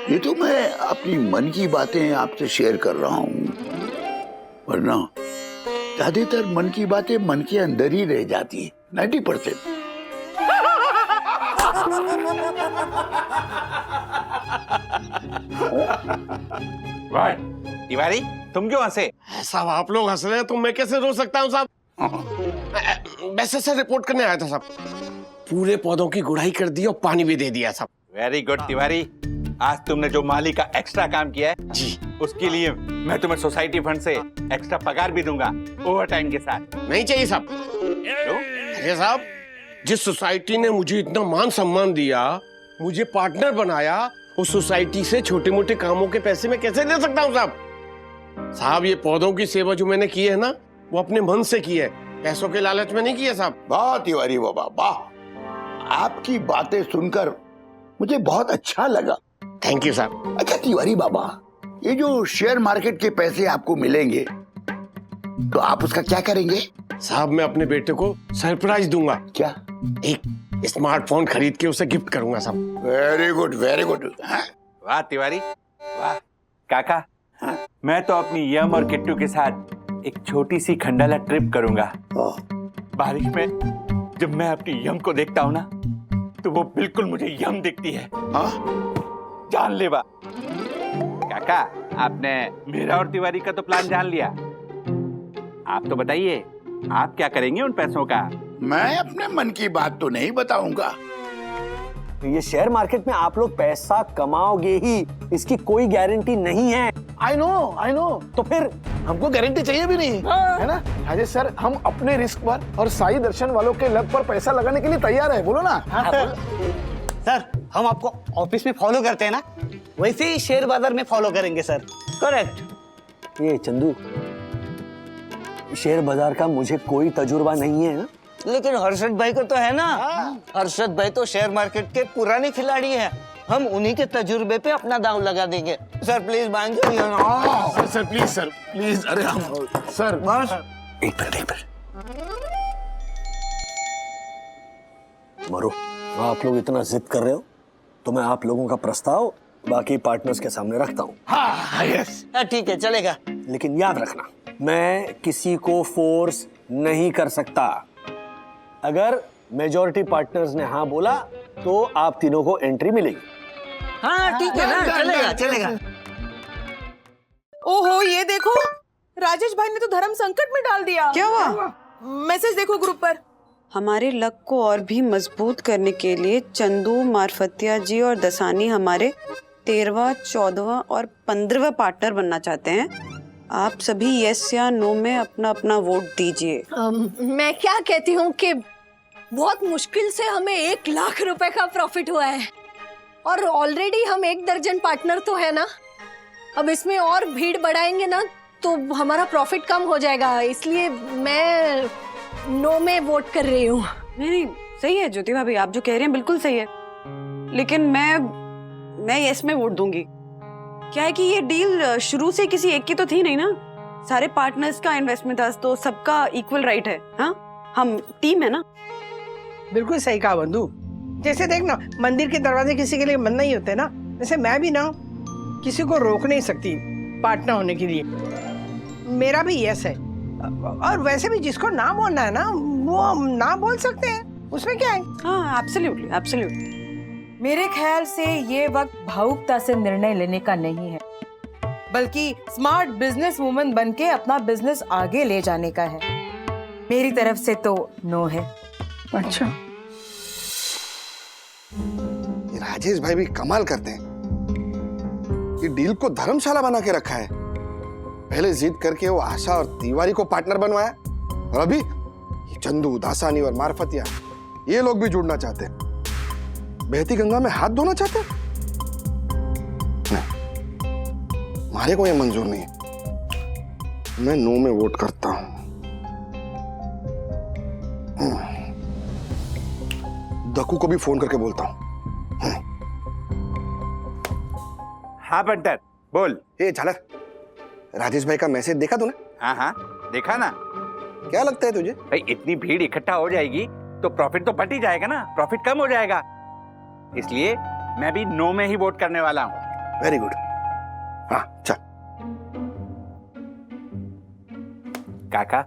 S5: ये तो मैं अपनी मन की बातें आपसे शेयर कर रहा हूँ, वरना ज्यादातर मन की बातें मन के अंदर ही रह जाती है, 90%।
S8: तिवारी, तुम क्यों हंसे?
S14: साहब आप लोग हंस रहे हैं तो मैं कैसे रो सकता हूँ साहब? वैसे सर रिपोर्ट करने आया था साहब, पूरे पौधों की गुड़ाई कर दी और पानी भी दे दिया साहब।
S8: वेरी गुड तिवारी, आज तुमने जो माली का एक्स्ट्रा काम किया है
S14: जी,
S8: उसके लिए मैं तुम्हें सोसाइटी फंड से एक्स्ट्रा पगार भी दूंगा, ओवर टाइम के साथ।
S14: नहीं चाहिए साहब। अरे साहब, जिस सोसाइटी ने मुझे इतना मान सम्मान दिया, मुझे पार्टनर बनाया, उस सोसाइटी से छोटे मोटे कामों के पैसे मैं कैसे दे सकता हूँ साहब? साहब ये पौधों की सेवा जो मैंने की है ना, वो अपने मन से की है, पैसों के लालच में नहीं की है साहब।
S5: वाह तिवारी बाबा वाह, आपकी बातें सुनकर मुझे बहुत अच्छा लगा।
S14: थैंक यू साहब।
S5: अच्छा तिवारी बाबा, ये जो शेयर मार्केट के पैसे आपको मिलेंगे तो आप उसका क्या करेंगे?
S14: साहब मैं अपने बेटे को सरप्राइज दूंगा।
S5: क्या?
S14: एक स्मार्टफोन खरीद के उसे गिफ्ट करूंगा साहब।
S5: Very good very good.
S8: वाह तिवारी वाह। काका, मैं तो अपनी यम और किट्टू के साथ एक छोटी सी खंडाला ट्रिप करूंगा। बारिश में जब मैं अपनी यम को देखता हूँ ना, तो वो बिल्कुल मुझे यम दिखती है। जानलेवा। काका, आपने मेरा और तिवारी का तो प्लान जान लिया, आप तो बताइए आप क्या करेंगे उन पैसों का?
S5: मैं अपने मन की बात तो नहीं बताऊंगा।
S4: ये शेयर मार्केट में आप लोग पैसा कमाओगे ही, इसकी कोई गारंटी नहीं है।
S3: I know. तो फिर हमको गारंटी चाहिए भी नहीं, है ना राजेश सर? हम अपने रिस्क पर और साई दर्शन वालों के लक पर पैसा लगाने के लिए तैयार है, बोलो ना।
S13: सर, हम आपको ऑफिस में फॉलो करते हैं ना, वैसे ही शेयर बाजार में फॉलो करेंगे सर। करेक्ट।
S4: ये चंदू, शेयर बाजार का मुझे कोई तजुर्बा नहीं है ना?
S13: लेकिन हर्षद भाई को तो है ना। हर्षद भाई तो शेयर मार्केट के पुराने खिलाड़ी हैं, हम उन्हीं के तजुर्बे पे अपना दांव लगा देंगे। सर प्लीज मान जाइए।
S14: Sir please. अरे हम
S3: सर
S13: बस
S4: एक मिनट मरो, आप लोग इतना जिद कर रहे हो तो मैं आप लोगों का प्रस्ताव बाकी पार्टनर्स के सामने रखता हूँ।
S13: ठीक है, चलेगा।
S4: लेकिन याद रखना, मैं किसी को फोर्स नहीं कर सकता। अगर मेजॉरिटी पार्टनर्स ने हाँ बोला तो आप तीनों को एंट्री मिलेगी।
S13: हाँ ठीक है ना, चलेगा।
S1: ओहो, ये देखो, राजेश भाई ने तो धर्म संकट में डाल दिया। क्या हुआ? मैसेज देखो ग्रुप पर।
S15: हमारे लक को और भी मजबूत करने के लिए चंदू, मारफतिया जी और दसानी हमारे 13वां, 14वां और 15वां पार्टनर बनना चाहते हैं। आप सभी यस या नो में अपना अपना वोट दीजिए।
S10: मैं क्या कहती हूँ कि बहुत मुश्किल से हमें 1 लाख रुपए का प्रॉफिट हुआ है और ऑलरेडी हम 1 दर्जन पार्टनर तो है ना। अब इसमें और भीड़ बढ़ाएंगे ना तो हमारा प्रॉफिट कम हो जाएगा, इसलिए मैं नो में वोट कर रही हूँ।
S15: नहीं, सही है ज्योति भाभी, आप जो कह रहे हैं बिल्कुल सही है, लेकिन मैं यस में वोट दूंगी। क्या है कि ये डील शुरू से किसी एक की तो थी नहीं ना, सारे पार्टनर्स का इन्वेस्टमेंट था, तो सबका इक्वल राइट है। हाँ, हम टीम है ना।
S11: बिल्कुल सही कहा बंधु। जैसे देख ना, मंदिर के दरवाजे किसी के लिए बंद नहीं होते ना, वैसे मैं भी ना किसी को रोक नहीं सकती पार्टनर होने के लिए। मेरा भी यस है, और वैसे भी जिसको ना बोलना है ना वो ना बोल सकते हैं, उसमें क्या है।
S15: हाँ, एब्सोल्युटली एब्सोल्युटली।
S9: मेरे ख्याल से ये वक्त भावुकता से निर्णय लेने का नहीं है, बल्कि स्मार्ट बिजनेस वुमन बनके अपना बिजनेस आगे ले जाने का है। मेरी तरफ से तो नो है।
S11: अच्छा,
S3: ये राजेश भाई भी कमाल करते हैं। ये डील को धर्मशाला बना के रखा है। पहले जिद करके वो आशा और तिवारी को पार्टनर बनवाया, और अभी ये चंदू, दासानी और मार्फतिया ये लोग भी जुड़ना चाहते हैं। बहती गंगा में हाथ धोना चाहते हैं। नहीं, हमारे को ये मंजूर नहीं है। मैं नो में वोट करता हूं। दक्कू को भी फोन करके बोलता हूं।
S8: हाँ बंटर, बोल।
S3: ए झालर, राजेश भाई का मैसेज देखा तूने?
S8: हाँ हाँ, देखा ना।
S3: क्या लगता है तुझे?
S8: भाई इतनी भीड़ इकट्ठा हो जाएगी तो प्रॉफिट तो बढ़ ही जाएगा ना, प्रॉफिट कम हो जाएगा। इसलिए मैं भी नो में ही वोट करने वाला हूँ।
S3: Very good. हाँ चल।
S8: काका,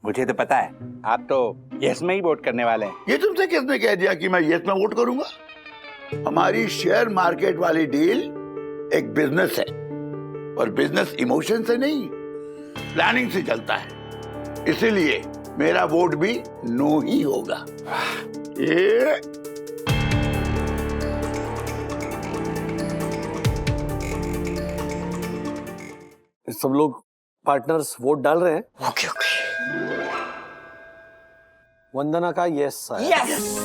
S8: मुझे तो पता है आप तो यस में ही वोट करने वाले हैं।
S5: ये तुमसे किसने कह दिया कि मैं यस में वोट करूंगा? हमारी शेयर मार्केट वाली डील एक बिजनेस है, और बिजनेस इमोशन से नहीं प्लानिंग से चलता है, इसीलिए मेरा वोट भी नो ही होगा। ये
S4: सब लोग पार्टनर्स वोट डाल रहे हैं।
S11: Okay okay.
S4: वंदना का यस आया।
S11: यस।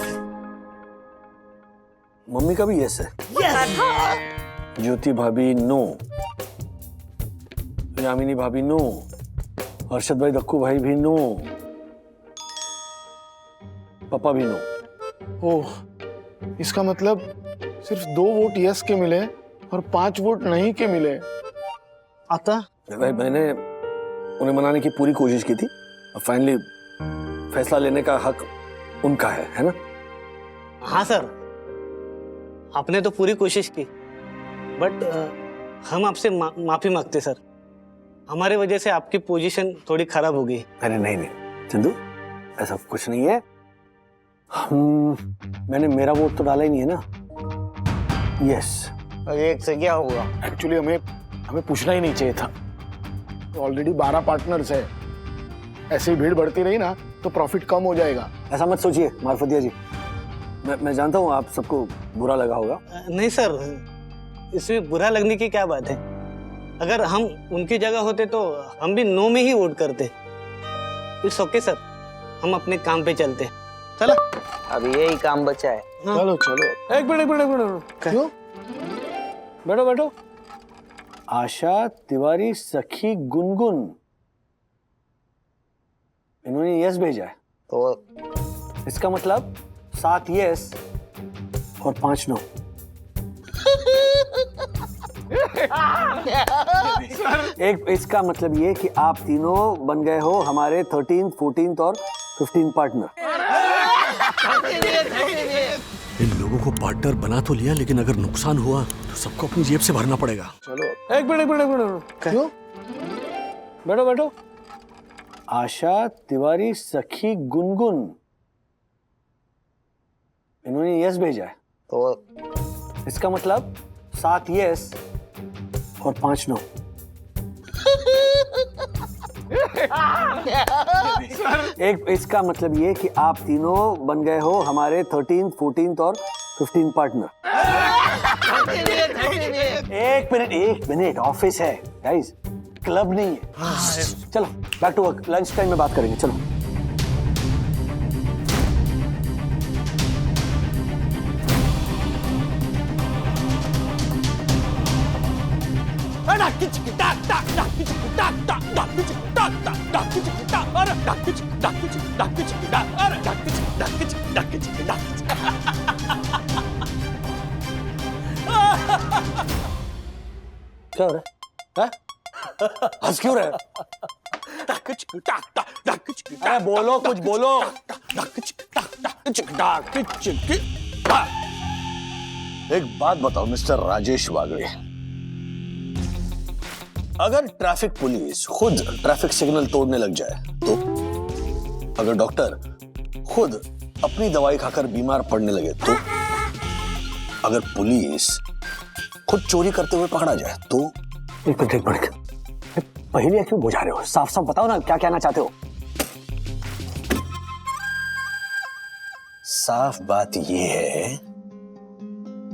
S4: मम्मी का भी यस है।
S11: यस।
S4: ज्योति भाभी नो, यामिनी भाभी नो, अर्शद भाई, दक्कू भाई भी नो, पापा भी नो।
S16: ओह, इसका मतलब सिर्फ 2 वोट यस के मिले और 5 वोट नहीं के मिले।
S13: आता
S4: भाई, मैंने उन्हें मनाने की पूरी कोशिश की थी, और फाइनली फैसला लेने का हक उनका है ना?
S13: हाँ सर, आपने तो पूरी कोशिश की, बट हम आपसे माफी मांगते सर। हमारे वजह से आपकी पोजीशन थोड़ी खराब हो गई।
S4: अरे नहीं चंदू, ऐसा कुछ नहीं है। मैंने मेरा वोट तो डाला ही नहीं है ना। यस।
S16: अरे एक से क्या होगा? एक्चुअली हमें पूछना ही नहीं चाहिए था। ऑलरेडी 12 पार्टनर्स है, ऐसे ही भीड़ बढ़ती रही ना तो प्रॉफिट कम हो जाएगा।
S4: ऐसा मत सोचिए मार्फतिया जी, मैं जानता हूँ आप सबको बुरा लगा होगा।
S13: नहीं सर, इसमें बुरा लगने की क्या बात है। अगर हम उनकी जगह होते तो हम भी नो में ही वोट करते। इट्स ओके सर, हम अपने काम पे चलते। चलो,
S17: अभी यही काम बचा है।
S13: हाँ।
S16: चलो चलो।
S4: एक मिनट।
S16: क्यों?
S4: बैठो। आशा तिवारी सखी गुनगुन, इन्होंने यस भेजा है,
S17: तो
S4: इसका मतलब 7 यस और 5 नो। एक इसका मतलब ये कि आप तीनों बन गए हो हमारे 13th, 14th और 15th पार्टनर। इन लोगों को पार्टनर बना तो लिया, लेकिन अगर नुकसान हुआ तो सबको अपनी जेब से भरना पड़ेगा।
S16: चलो।
S4: एक मिनट।
S16: क्यों?
S4: बैठो। आशा तिवारी सखी गुनगुन, इन्होंने यस भेजा है,
S17: तो
S4: इसका मतलब 7 यस और 5 नो। एक इसका मतलब ये कि आप तीनों बन गए हो हमारे 13th, 14th और 15th पार्टनर। एक मिनट, ऑफिस है गाइस, क्लब नहीं है। चलो back to work, lunch time में बात करेंगे, चलो। क्या हो रहा है? हंस क्यों रहे? अरे बोलो, कुछ बोलो। एक बात बताओ मिस्टर राजेश वागड़े, अगर ट्रैफिक पुलिस खुद ट्रैफिक सिग्नल तोड़ने लग जाए तो, अगर डॉक्टर खुद अपनी दवाई खाकर बीमार पड़ने लगे तो, अगर पुलिस खुद चोरी करते हुए पकड़ा जाए तो। एक मिनट, पहले क्यों बुझा रहे हो? साफ साफ बताओ ना, क्या कहना चाहते हो? साफ बात यह है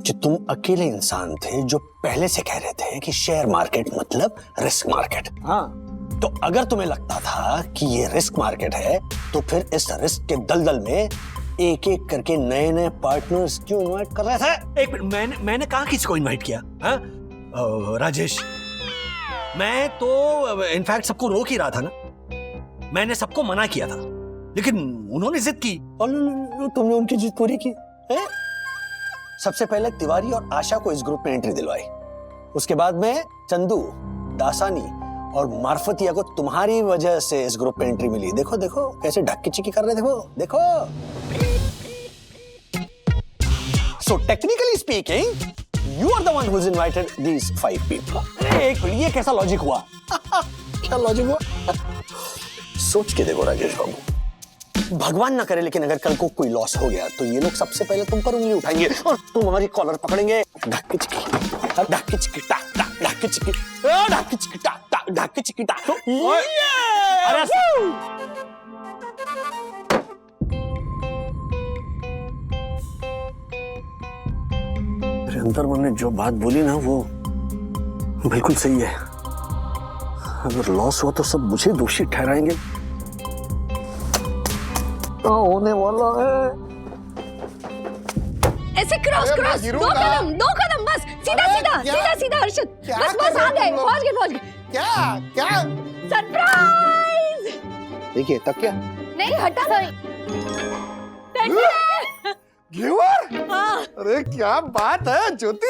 S4: कि तुम अकेले इंसान थे जो पहले से कह रहे थे कि शेयर मार्केट मतलब रिस्क मार्केट। हाँ, तो अगर तुम्हें लगता था कि ये रिस्क मार्केट है तो फिर इस रिस्क के दलदल में एक एक करके नए नए पार्टनर्स क्यों इनवाइट कर रहे थे? एक मिनट, मैंने कहाँ किसी को इनवाइट किया? हाँ? राजेश, मैं तो इनफैक्ट सबको रोक ही रहा था ना। मैंने सबको मना किया था, लेकिन उन्होंने जिद की और तुमने उनकी जिद पूरी की है? सबसे पहले तिवारी और आशा को इस ग्रुप में एंट्री दिलवाई, उसके बाद में चंदू, दासानी और मार्फतिया को तुम्हारी वजह से इस ग्रुप में एंट्री मिली। देखो देखो कैसे ढक्की चिक्की कर रहे, देखो। So technically speaking, you are the one who's invited these 5 people. एक मिनट, ये कैसा लॉजिक हुआ? क्या लॉजिक हुआ? सोच के देखो राजेश बाबू, भगवान ना करे लेकिन अगर कल को कोई लॉस हो गया तो ये लोग सबसे पहले तुम पर उंगली उठाएंगे और तुम हमारी कॉलर पकड़ेंगे। ढक्की चिक्की, ढक्की चिक्की टाक टाक, ढक्की चिक्की, ढक्की चिक्की टाक टाक, ढक्की चिक्की टाक। अंतर्मन ने जो बात बोली ना वो बिल्कुल सही है। अगर लॉस हुआ तो सब मुझे दोषी ठहराएंगे। होने वाला है
S10: ऐसे क्रॉस दो कदम बस, सीधा हर्षद, बस आ गए, पहुंच गए।
S3: क्या
S10: सरप्राइज!
S3: देखिए तब क्या
S10: नहीं हटा,
S3: घेवर। हाँ। अरे क्या बात है ज्योति,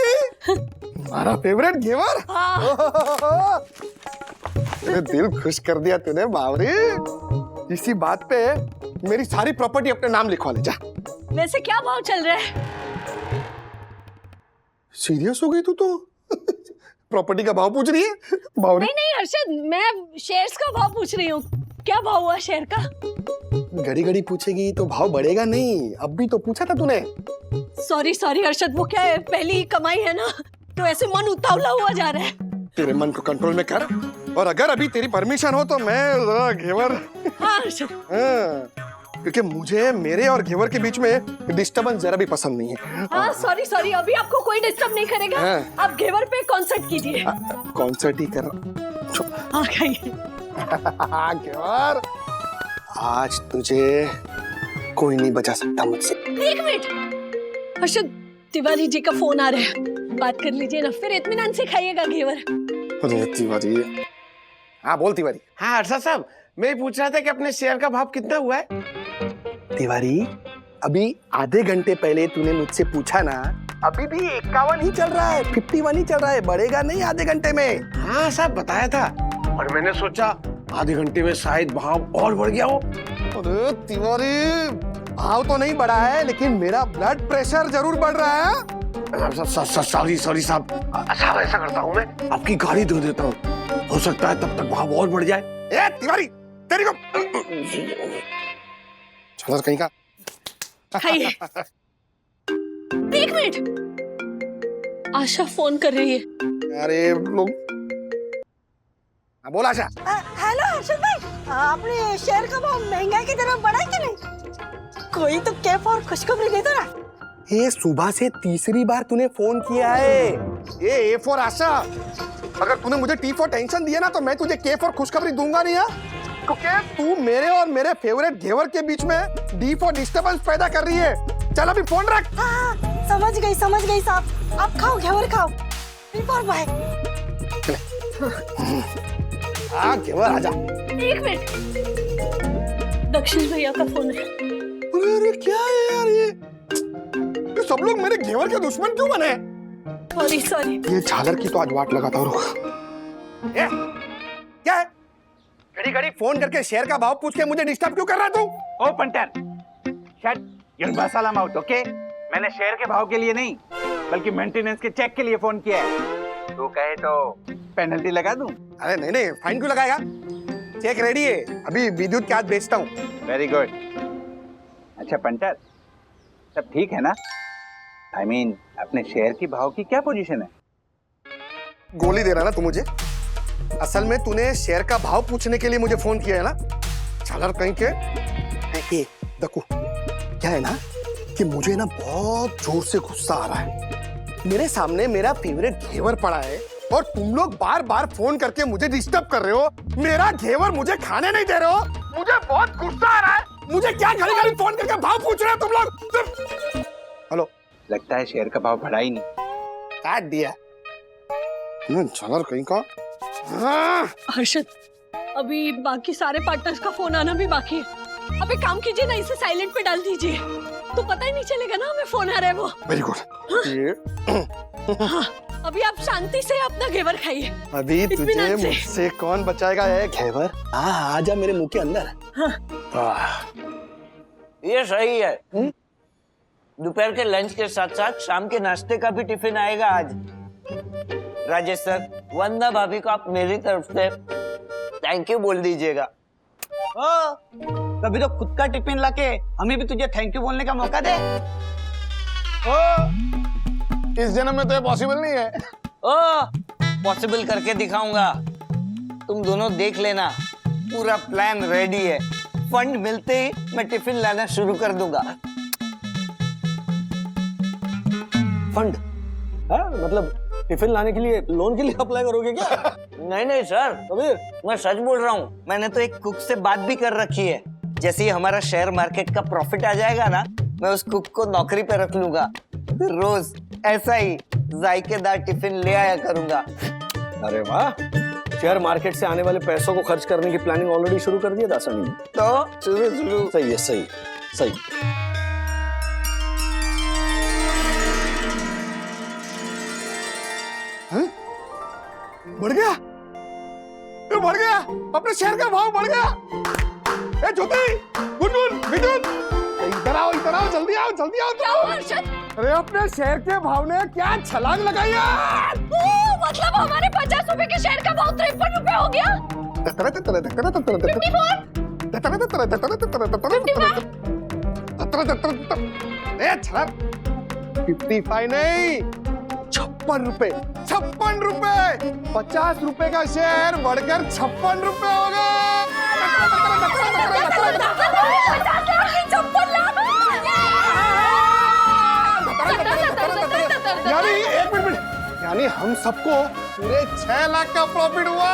S3: हमारा फेवरेट घेवर।
S10: हाँ।
S3: मेरे दिल खुश कर दिया तूने बावरी। इसी बात पे मेरी सारी प्रॉपर्टी अपने नाम लिखवा ले जा।
S10: वैसे क्या भाव चल रहा है?
S3: सीरियस हो गई तू तो? प्रॉपर्टी का भाव पूछ रही है बावरी?
S10: नहीं हर्षद, मैं शेयर्स का भाव पूछ रही हूँ। क्या भाव हुआ शेयर का?
S3: घड़ी घड़ी पूछेगी तो भाव बढ़ेगा नहीं। अब भी तो पूछा था तूने।
S10: सॉरी हर्षद, वो क्या है, पहली कमाई है ना, तो ऐसे मन उतावला हुआ जा रहा है।
S3: तेरे मन को कंट्रोल में कर, और अगर अभी तेरी परमिशन हो तो मैं जरा घेवर।
S10: हाँ हर्षद।
S3: हाँ, क्योंकि मुझे मेरे और घेवर के बीच में डिस्टर्बेंस जरा भी पसंद नहीं है।
S10: हाँ सॉरी, अभी आपको कोई डिस्टर्ब नहीं करेगा।
S3: हाँ।
S10: आप घेवर पे कॉन्सर्ट कीजिए।
S3: कॉन्सर्ट ही कर।
S10: हाँ खाइए।
S3: घेवर, आज तुझे कोई नहीं बचा सकता मुझसे।
S10: एक मिनट हर्षद, तिवारी जी का फोन आ रहा है, बात कर लीजिए ना, फिर इत्मीनान से खाइएगा घेवर।
S3: अरे तिवारी, हाँ बोल तिवारी।
S14: हाँ हर्षद साहब, मैं पूछ रहा था कि अपने शेयर का भाव कितना हुआ है?
S3: तिवारी, अभी आधे घंटे पहले तूने मुझसे पूछा ना, अभी भी 51 ही चल रहा है, 51 ही चल रहा है, बढ़ेगा नहीं आधे घंटे में।
S14: हाँ साहब बताया था, और मैंने सोचा आधे घंटे में शायद भाव और बढ़ गया हो।
S3: अरे तिवारी, भाव तो नहीं बढ़ा है लेकिन मेरा ब्लड प्रेशर जरूर बढ़ रहा है।
S14: सॉरी साहब, ऐसा करता हूँ मैं, आपकी गाड़ी धो देता हूँ, हो सकता है तब तक भाव और बढ़ जाए।
S3: ए तिवारी, तेरी को चलो कहीं का
S10: खाइए। एक मिनट, आशा फोन कर रही है।
S3: अरे लोग, बोल आशा।
S18: हेलो हर्षद भाई, आपने शेयर का भाव महंगाई की तरफ बढ़ा कि नहीं? कोई तो कैफ और खुशखबरी दे दो ना।
S3: ये सुबह से तीसरी बार तूने फोन किया है। ये ए फॉर आशा, अगर तूने मुझे टी फॉर टेंशन दिया ना तो मैं तुझे के फॉर खुशखबरी दूंगा नहीं है, क्योंकि तू मेरे और मेरे फेवरेट घेवर के बीच में डी फॉर डिस्टर्बेंस पैदा कर रही है। चल अभी फोन रख।
S18: हाँ, समझ गई साहब। आप खाओ, घेवर खाओ। टी फॉर बाय।
S3: हाँ घेवर आजा।
S10: एक मिनट, दक्षिण भैया का फोन है।
S3: अरे क्या है यार ये सब लोग मेरे घेवर के दुश्मन क्यों बने?
S10: सॉरी।
S3: ये झालर की तो आज वाट लगाता हूँ। क्या है? घड़ी फोन करके शेयर का भाव पूछ के मुझे डिस्टर्ब क्यों कर रहा तू?
S8: Oh punter, shut your masala mouth, okay? मैंने शेयर के भाव के लिए नहीं, बल्कि मेंटेनेंस के चेक के लिए फोन किया है। तू कहे तो पेनल्टी लगा दूं?
S3: अरे नहीं, फाइन क्यों लगाएगा? चेक रेडी है, अभी विद्युत के हाथ बेचता हूँ।
S8: Very good. अच्छा पंटर, सब ठीक है ना? I mean, अपने शेयर की भाव की क्या पोजीशन है?
S3: गोली दे रहा ना तू मुझे? असल में तूने शेयर का भाव पूछने के लिए मुझे फोन किया है ना? झालर कहीं के। देखो क्या है ना कि मुझे ना बहुत जोर से गुस्सा आ रहा है। मेरे सामने मेरा फेवरेट घेवर पड़ा है और तुम लोग बार बार फोन करके मुझे डिस्टर्ब कर रहे हो। मेरा घेवर मुझे खाने नहीं दे रहे हो। मुझे बहुत गुस्सा आ रहा है। मुझे क्या घड़ी फोन करके भाव पूछ रहे हो तुम लोग? हेलो,
S8: लगता है शेयर का भाव बढ़ा ही नहीं।
S3: काट दिया झालर कहीं का।
S10: हर्षद, अभी बाकी सारे पार्टनर्स का फोन आना भी बाकी है। अब एक काम कीजिए ना, इसे साइलेंट पे डाल दीजिए, तो पता ही नहीं चलेगा ना हमें फोन आ रहा है वो।
S3: Very good.
S10: हाँ, अभी आप शांति से अपना घेवर खाइए।
S3: अभी तुझे मुझसे कौन बचाएगा ये घेवर? आजा मेरे मुंह के अंदर।
S17: ये सही है। दोपहर के लंच के साथ साथ शाम के नाश्ते का भी टिफिन आएगा आज। राजेश सर, वंदना भाभी को आप मेरी तरफ से थैंक यू बोल दीजिएगा।
S13: कभी तो खुद का टिफिन लाके हमें भी तुझे थैंक यू बोलने का मौका दे।
S3: इस जन्म में तो ये पॉसिबल नहीं है।
S17: पॉसिबल करके दिखाऊंगा। तुम दोनों देख लेना, पूरा प्लान रेडी है। फंड मिलते ही मैं टिफिन लाना शुरू कर दूंगा।
S4: फंड? मतलब टिफिन लाने के लिए लोन के लिए अप्लाई करोगे क्या?
S17: नहीं सर, मैं सच बोल रहा हूँ। मैंने तो एक कुक से बात भी कर रखी है। जैसे ही हमारा शेयर मार्केट का प्रॉफिट आ जाएगा ना, मैं उस कुक को नौकरी पे रख लूंगा। रोज ऐसा ही जायकेदार टिफिन ले आया करूंगा।
S4: अरे वाह, शेयर मार्केट से आने वाले पैसों को खर्च करने की प्लानिंग ऑलरेडी शुरू कर दिया दासानी ने।
S17: तो शुरू
S4: सही है, सही।
S3: बढ़ गया, ये बढ़ गया। अपने शेयर का भाव बढ़ गया। ए ज्योति, गुनगुन, विद्युत, इधर आओ, जल्दी आओ।
S10: क्या हुआ हर्षद?
S3: अरे अपने शेयर के भाव ने क्या छलांग लगाई यार।
S10: मतलब हमारे 50 रुपए के शेयर का भाव 53 रुपए हो गया।
S3: 55 नहीं, 56 रुपए। 50 रुपए का शेयर बढ़कर 56 रुपए हो गए। यानी एक मिनट, यानी हम सबको पूरे 6 लाख का प्रॉफिट हुआ।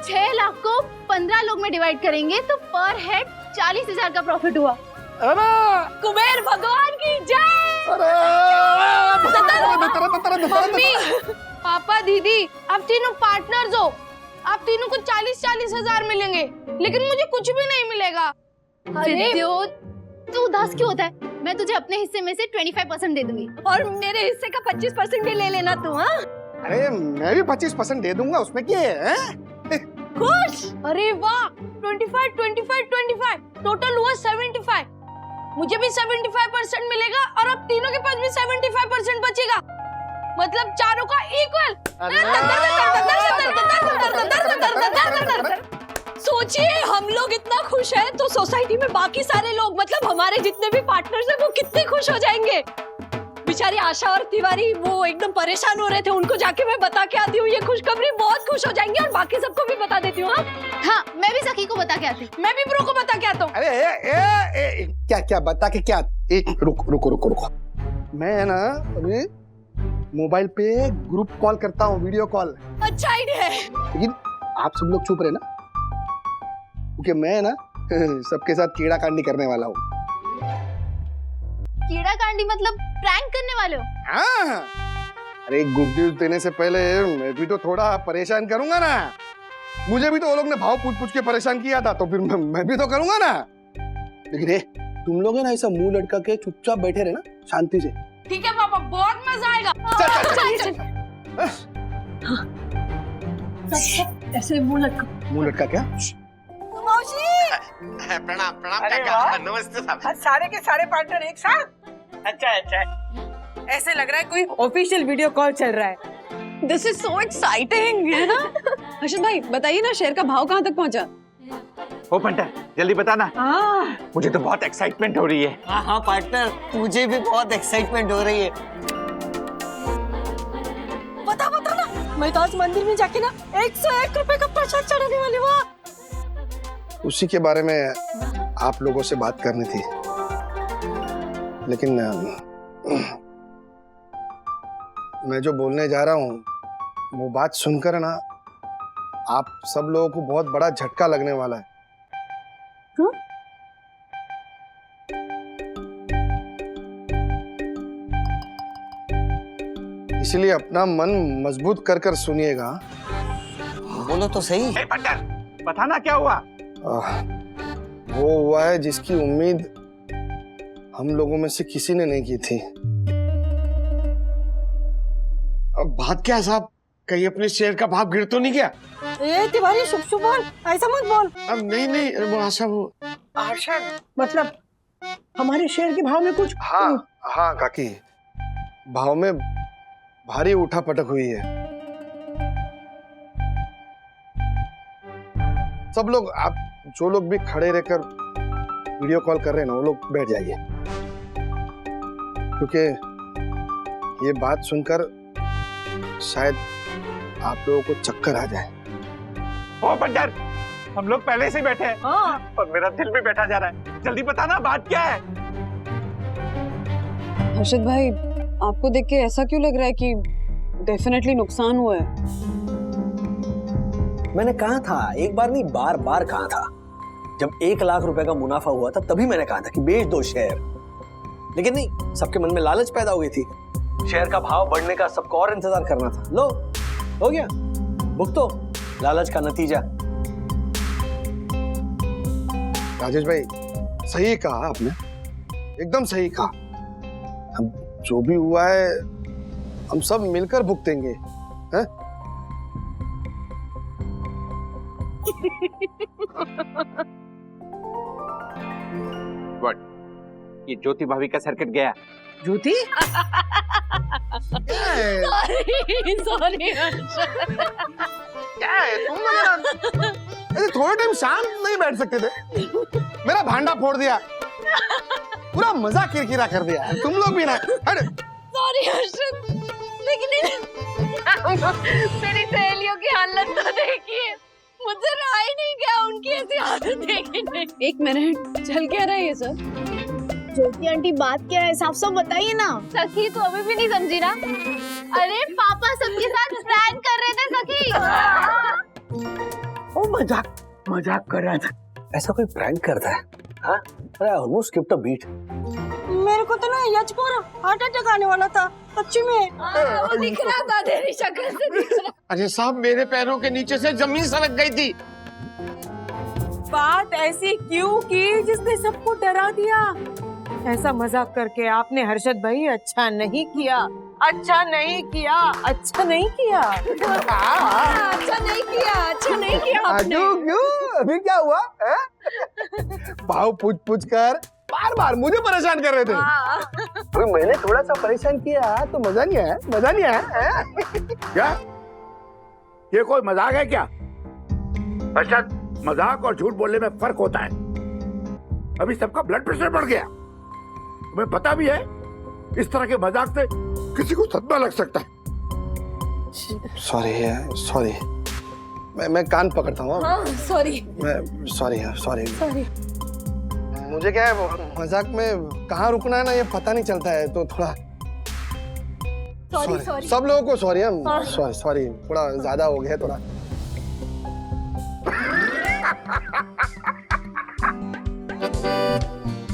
S12: 6 लाख को 15 लोग में डिवाइड करेंगे तो पर हेड 40,000 का प्रॉफिट हुआ।
S10: कुबेर भगवान की जय।
S2: मम्मी, पापा, दीदी, आप तीनों पार्टनर्स हो। आप तीनों को 40-40 हजार मिलेंगे, लेकिन मुझे कुछ भी नहीं मिलेगा।
S12: विद्युत, तू उदास क्यों होता है? मैं तुझे अपने हिस्से में से 25% दे दूंगी
S10: और मेरे हिस्से का 25% भी ले लेना तू। हाँ,
S3: अरे मैं भी 25% दे दूंगा, उसमें क्या है?
S10: खुश?
S2: अरे वाह, 25 टोटल हुआ 75। मुझे भी 75% मिलेगा और अब तीनों के पास भी 75% बचेगा। मतलब चारों का इक्वल।
S10: सोचिए, हम लोग इतना खुश हैं तो सोसाइटी में बाकी सारे लोग, मतलब हमारे जितने भी पार्टनर्स हैं, वो कितने खुश हो जाएंगे। बेचारी आशा और तिवारी वो एकदम परेशान हो रहे थे, उनको जाके मैं बता के आती हूँ ये खुशखबरी, बहुत खुश हो जाएंगे और बाकी सबको भी बता देती हूँ।
S12: हाँ, मैं भी सखी को बता के आती हूँ।
S2: मैं भी ब्रो को बता के आता हूँ।
S3: अरे क्या क्या बता के क्या? एक रुको। मैं है ना अभी मोबाइल पे ग्रुप कॉल करता हूँ, वीडियो कॉल।
S2: अच्छा आइडिया है।
S3: लेकिन आप सब लोग चुप रहे ना, क्योंकि मैं ना सबके साथ कीड़ा कांडी करने वाला हूँ।
S12: कीड़ा कांडी मतलब प्रैंक करने वाले हो?
S3: हाँ, अरे गुड न्यूज देने से पहले मैं भी तो थोड़ा परेशान करूंगा ना। मुझे भी तो वो लोग ने भाव पूछ के परेशान किया था, तो फिर मैं भी तो करूंगा ना। लेकिन तुम लोग है ना ऐसा मुंह लटका के चुपचाप बैठे रहे ना, शांति से।
S2: ठीक है पापा, बहुत मजा आएगा।
S10: चल। ऐसे मुंह
S3: लटका क्या?
S11: प्रणाम काका।
S14: नमस्ते साहब।
S11: सारे के सारे पार्टनर एक साथ। अच्छा।
S9: ऐसे लग रहा है कोई ऑफिशियल वीडियो कॉल चल रहा है।
S15: दिस इज सो एक्साइटिंग, है ना? हर्षद भाई बताइए ना, शेयर का भाव कहाँ तक पहुँचा?
S8: ओ पंटर, जल्दी बता ना। मुझे तो बहुत एक्साइटमेंट हो रही है।
S17: हाँ पार्टनर, मुझे भी बहुत एक्साइटमेंट हो रही है।
S18: बता ना, मैं तो आज मंदिर में जाके ना 101 रुपए का प्रसाद चढ़ाने वाली हूँ।
S3: उसी के बारे में आप लोगों से बात करनी थी, लेकिन मैं जो बोलने जा रहा हूँ वो बात सुनकर ना आप सब लोगों को बहुत बड़ा झटका लगने वाला है। इसलिए अपना मन मजबूत कर कर सुनिएगा।
S17: बोलो तो सही।
S8: पंटर, बताना क्या हुआ?
S3: वो हुआ है जिसकी उम्मीद हम लोगों में से किसी ने नहीं की थी।
S14: अब बात क्या साहब, कहीं अपने शेयर का भाव गिर तो नहीं गया?
S18: ए तिवारी, शुभ बोल, ऐसा मत बोल।
S14: अब नहीं वो
S11: आशा मतलब हमारे शेयर के भाव में कुछ?
S3: हाँ काकी, भाव में भारी उठापटक हुई है। सब लोग, आप जो लोग भी खड़े रहकर वीडियो कॉल कर रहे हैं ना, वो लोग बैठ जाइए, क्योंकि ये बात सुनकर शायद आप लोगों को चक्कर आ जाए।
S8: ओ पंटर, हम लोग पहले से ही बैठे हैं। और मेरा दिल भी बैठा जा रहा है। जल्दी बताना बात क्या है?
S15: हर्षद भाई, आपको देख के ऐसा क्यों लग रहा है कि डेफिनेटली नुकसान हुआ है?
S4: मैंने कहा था, एक बार नहीं बार बार कहा था। जब 1 लाख रुपए का मुनाफा हुआ था तभी मैंने कहा था कि बेच दो शेयर, लेकिन नहीं, सबके मन में लालच पैदा हो गई थी। शेयर का भाव बढ़ने का सबको और इंतजार करना था। लो, हो गया, भुगतो लालच का नतीजा।
S3: राजेश भाई, सही कहा आपने, एकदम सही कहा। हम जो भी हुआ है हम सब मिलकर भुगतेंगे, हैं?
S8: गुड, ये ज्योति भाभी का सर्किट गया।
S11: ज्योति?
S2: सॉरी
S3: क्या है तुम लोग? अरे थोड़ा टाइम शांत नहीं बैठ सकते थे? मेरा भांडा फोड़ दिया, पूरा मजा किरकिरा कर दिया तुम लोग भी ना।
S2: सॉरी हर्षद, लेकिन मेरी सहेलियों की हालत तो देखिए, मुझे रहा ही नहीं गया उनकी ऐसी हालत देखने।
S15: एक मिनट, चल क्या रहा है ये सब?
S12: ज्योति आंटी, बात क्या है, साफ साफ बताइए ना।
S2: सखी तो अभी भी नहीं समझी ना।
S12: अरे पापा सबके साथ प्रैंक कर रहे थे सखी।
S11: ओ मजाक कर रहा था।
S4: ऐसा कोई प्रैंक करता है? हाँ, अरे ऑलमोस्ट स्किप्ड अ बीट।
S18: मेरे को तो ना यजपुर हार्ट अटैक आने वाला था सच्ची में।
S2: वो दिख रहा था, तेरी शक्ल से दिख रहा।
S14: अरे साहब, मेरे पैरों के नीचे से जमीन सरक गई थी।
S9: बात ऐसी क्यों की जिसने सबको डरा दिया? ऐसा मजाक करके आपने हर्षद भाई अच्छा नहीं किया, अच्छा नहीं किया, अच्छा नहीं किया।
S2: अच्छा नहीं किया आपने।
S3: क्यों? अभी क्या हुआ? भाव पूछ कर बार बार मुझे परेशान कर रहे थे। अभी मैंने थोड़ा सा परेशान किया तो मजा नहीं आया?
S5: क्या ये कोई मजाक है क्या? हर्षद, मजाक और झूठ बोलने में फर्क होता है। अभी सबका ब्लड प्रेशर बढ़ गया। तुम्हें पता भी है इस तरह के मजाक से किसी को सदमा लग सकता है।
S3: सॉरी मैं कान पकड़ता हूँ।
S18: हाँ सॉरी।
S3: मैं सॉरी
S18: सॉरी।
S3: मुझे क्या है मजाक में कहाँ रुकना है ना ये पता नहीं चलता है, तो थोड़ा
S18: सॉरी।
S3: सब लोगों को सॉरी। हम
S18: हाँ।
S3: सॉरी थोड़ा ज्यादा हो गया थोड़ा।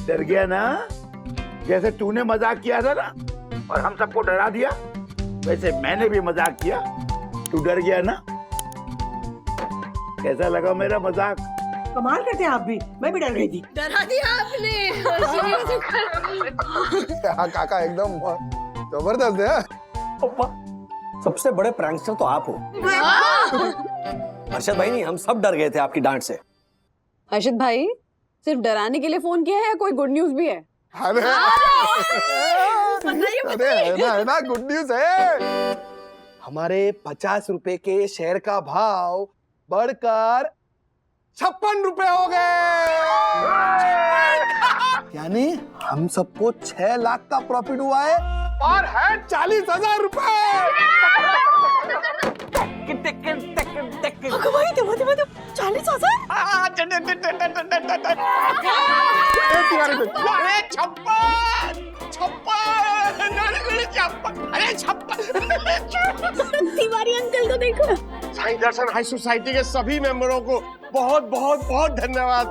S5: डर गया ना, जैसे तूने मजाक किया था ना और हम सबको डरा दिया, वैसे मैंने भी मजाक किया, तू डर गया ना। कैसा लगा मेरा मजाक?
S11: कमाल करते हैं आप भी, मैं भी डर गई थी।
S18: डरा दिया आपने।
S3: हाँ काका एकदम जबरदस्त है।
S4: सबसे बड़े प्रैंकस्टर तो आप हो। हर्षद भाई नहीं, हम सब डर गए थे आपकी डांट से।
S15: हर्षद भाई सिर्फ डराने के लिए फोन किया है या कोई गुड न्यूज भी है?
S3: अरे है ना गुड न्यूज है। हमारे 50 रुपए के शेयर का भाव बढ़कर 56 रुपए हो गए। यानी हम सबको 6 लाख का प्रॉफिट हुआ है और है 40,000 रुपए।
S18: भाई 40,000।
S14: तिवारी अंकल को देखो। साईं दर्शन हाई सोसाइटी के सभी मेंबरों को बहुत बहुत बहुत धन्यवाद,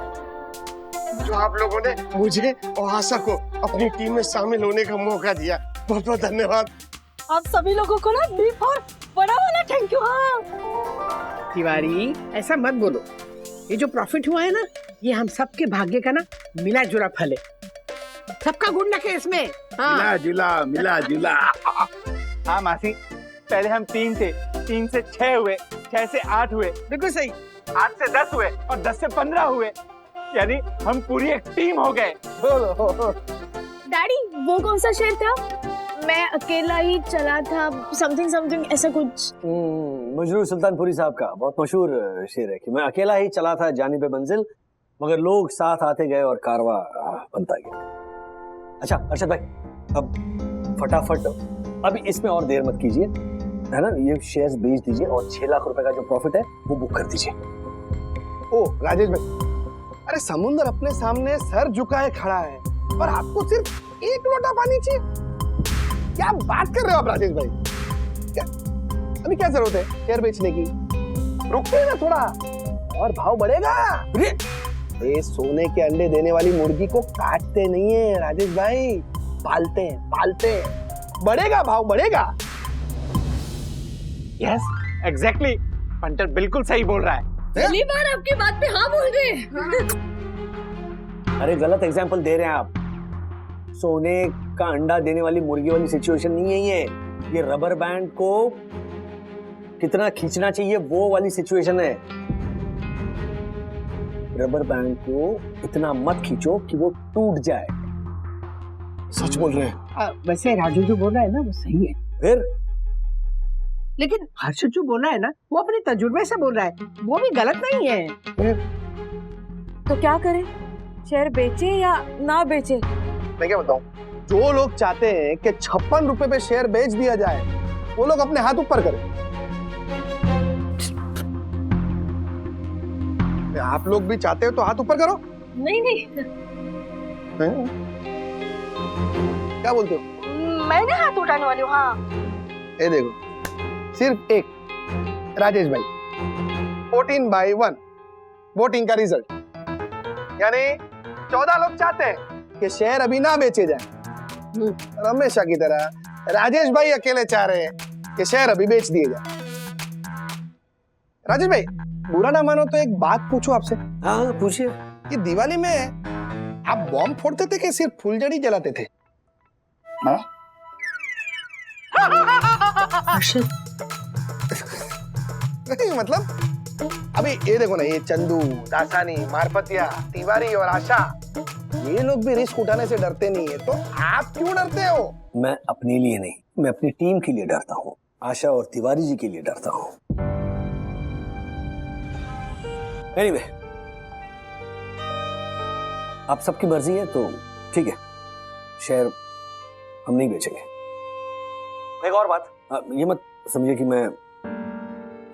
S14: जो आप लोगों ने मुझे और आशा को अपनी टीम में शामिल होने का मौका दिया। बहुत बहुत धन्यवाद।
S18: आप सभी लोगों को ना डीप और बड़ा वाला थैंक यू। हाँ
S11: तिवारी ऐसा मत बोलो, ये जो प्रॉफिट हुआ है ना, ये हम सबके भाग्य का ना मिला जुला फल है। सबका गुण लगे इसमें। हाँ।
S5: मिला जुला।
S8: हाँ मासी, पहले हम 3 थे, 3 से 6 हुए, 6 से 8 हुए,
S11: बिल्कुल सही,
S8: 8 से 10 हुए और 10 से 15 हुए, यानी हम पूरी एक टीम हो गए।
S12: डैडी वो कौन सा शेर था? मैं अकेला ही चला था, समथिंग ऐसा कुछ।
S4: मजरूर सुल्तानपुरी साहब का बहुत मशहूर शेर है कि मैं अकेला ही चला था जानिबे मंजिल, मगर लोग साथ आते गए और कारवां बनता गया। अच्छा अर्षद भाई, अब फटाफट अभी इसमें और देर मत कीजिए, है ना, ये शेयर्स बेच दीजिए और 6 लाख रुपए का जो प्रॉफिट है वो बुक कर दीजिए।
S3: ओ राजेश भाई, अरे समुद्र अपने सामने सर झुकाए खड़ा है और आपको सिर्फ 1 लोटा पानी चाहिए। क्या बात कर रहे हो आप राजेश भाई? क्या अभी क्या जरूरत है शेयर बेचने की? रुकते ना थोड़ा और भाव बढ़ेगा। ये सोने के अंडे देने वाली मुर्गी को काटते नहीं है राजेश भाई, पालते हैं। बढ़ेगा भाव, बढ़ेगा।
S8: यस एग्जैक्टली, पंटर बिल्कुल सही बोल रहा है।
S18: पहली बार आपकी बात पे हाँ बोल रहे हैं।
S4: अरे गलत एग्जांपल दे रहे हैं आप। सोने का अंडा देने वाली मुर्गी वाली सिचुएशन नहीं है ये रबर बैंड को कितना खींचना चाहिए वो वाली सिचुएशन है। रबर बैंड को इतना मत खींचो कि वो टूट जाए।
S14: सच बोल रहे हैं।
S11: वैसे राजू जो बोल रहा है ना वो सही है,
S4: फिर
S11: लेकिन हर्षद जो बोल रहा है ना वो अपने तजुर्बे से बोल रहा है, वो भी गलत नहीं है।
S1: तो क्या करें, शेयर बेचे या ना बेचे?
S3: मैं क्या बताऊं, जो लोग चाहते हैं कि 56 रुपए पे शेयर बेच दिया जाए वो लोग अपने हाथ ऊपर करें। आप लोग भी चाहते हो तो हाथ ऊपर करो।
S18: नहीं
S3: क्या बोलते हो?
S18: मैंने हाथ उठाने वाली हूँ। हाँ
S3: ये देखो, सिर्फ एक राजेश भाई 14/1 वोटिंग का रिजल्ट, यानी 14 लोग चाहते हैं कि शेयर अभी ना बेचे जाए और हमेशा की तरह राजेश भाई अकेले चाह रहे हैं कि शेयर अभी बेच दिए जाए। राजेश भाई बुरा ना मानो तो एक बात पूछूं आपसे।
S4: हाँ पूछिए।
S3: कि दिवाली में आप बॉम्ब फोड़ते थे कि सिर्फ फुलझड़ी जलाते थे? हाँ? नहीं मतलब अभी ये देखो ना, ये चंदू, दासानी, मारपतिया, तिवारी और आशा, ये लोग भी रिस्क उठाने से डरते नहीं है, तो आप क्यों डरते हो?
S4: मैं अपने लिए नहीं, मैं अपनी टीम के लिए डरता हूँ, आशा और तिवारी जी के लिए डरता हूँ। एनीवे, आप सबकी मर्जी है तो ठीक है, शेयर हम नहीं बेचेंगे। एक और बात, ये मत समझिए कि मैं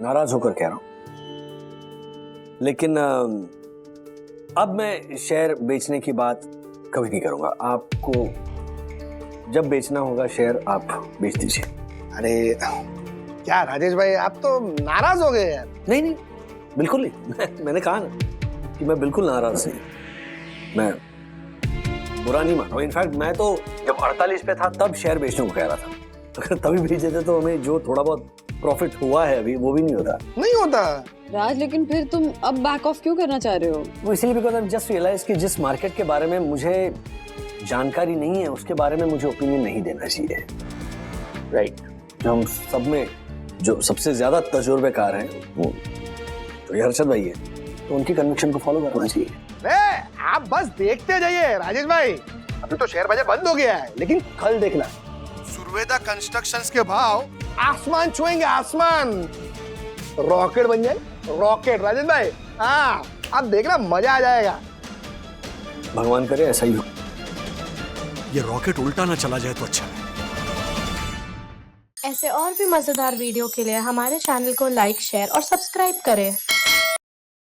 S4: नाराज होकर कह रहा हूं, लेकिन अब मैं शेयर बेचने की बात कभी नहीं करूंगा। आपको जब बेचना होगा शेयर आप बेच दीजिए।
S3: अरे क्या राजेश भाई, आप तो नाराज हो गए यार।
S4: नहीं नहीं, बिल्कुल नहीं। मैंने कहा ना कि मैं बिल्कुल नाराज नहीं, मैं बुरा नहीं मान रहा हूं। इनफैक्ट मैं तो जब 48 पे था तब शेयर बेचने को कह रहा था। अगर तभी बेच देते तो हमें जो थोड़ा बहुत प्रॉफिट हुआ है अभी वो भी नहीं होता।
S3: नहीं होता
S15: राज, लेकिन फिर तुम अब बैक ऑफ क्यों करना चाह रहे हो?
S4: वो इसलिए बिकॉज आई जस्ट रियलाइज कि जिस मार्केट के बारे में मुझे जानकारी नहीं है उसके बारे में मुझे ओपिनियन नहीं देना चाहिए। राइट, हम सब में जो सबसे ज्यादा तजुर्बेकार हैं वो तो ये हर्षद भाई है, तो उनकी कन्विक्शन को फॉलो करना चाहिए।
S3: आप बस देखते जाइए राजेश भाई, अभी तो शेयर बाजार बंद हो गया है, लेकिन कल देखना सुरवेदा कंस्ट्रक्शंस के भाव आसमान छुएंगे, आसमान। रॉकेट बन जाए, रॉकेट राजेश भाई। हाँ, आप देखना मजा आ जाएगा।
S4: भगवान करे ऐसा ही हो।
S19: ये रॉकेट उल्टा ना चला जाए तो अच्छा है।
S20: ऐसे और भी मजेदार वीडियो के लिए हमारे चैनल को लाइक, शेयर और सब्सक्राइब करें।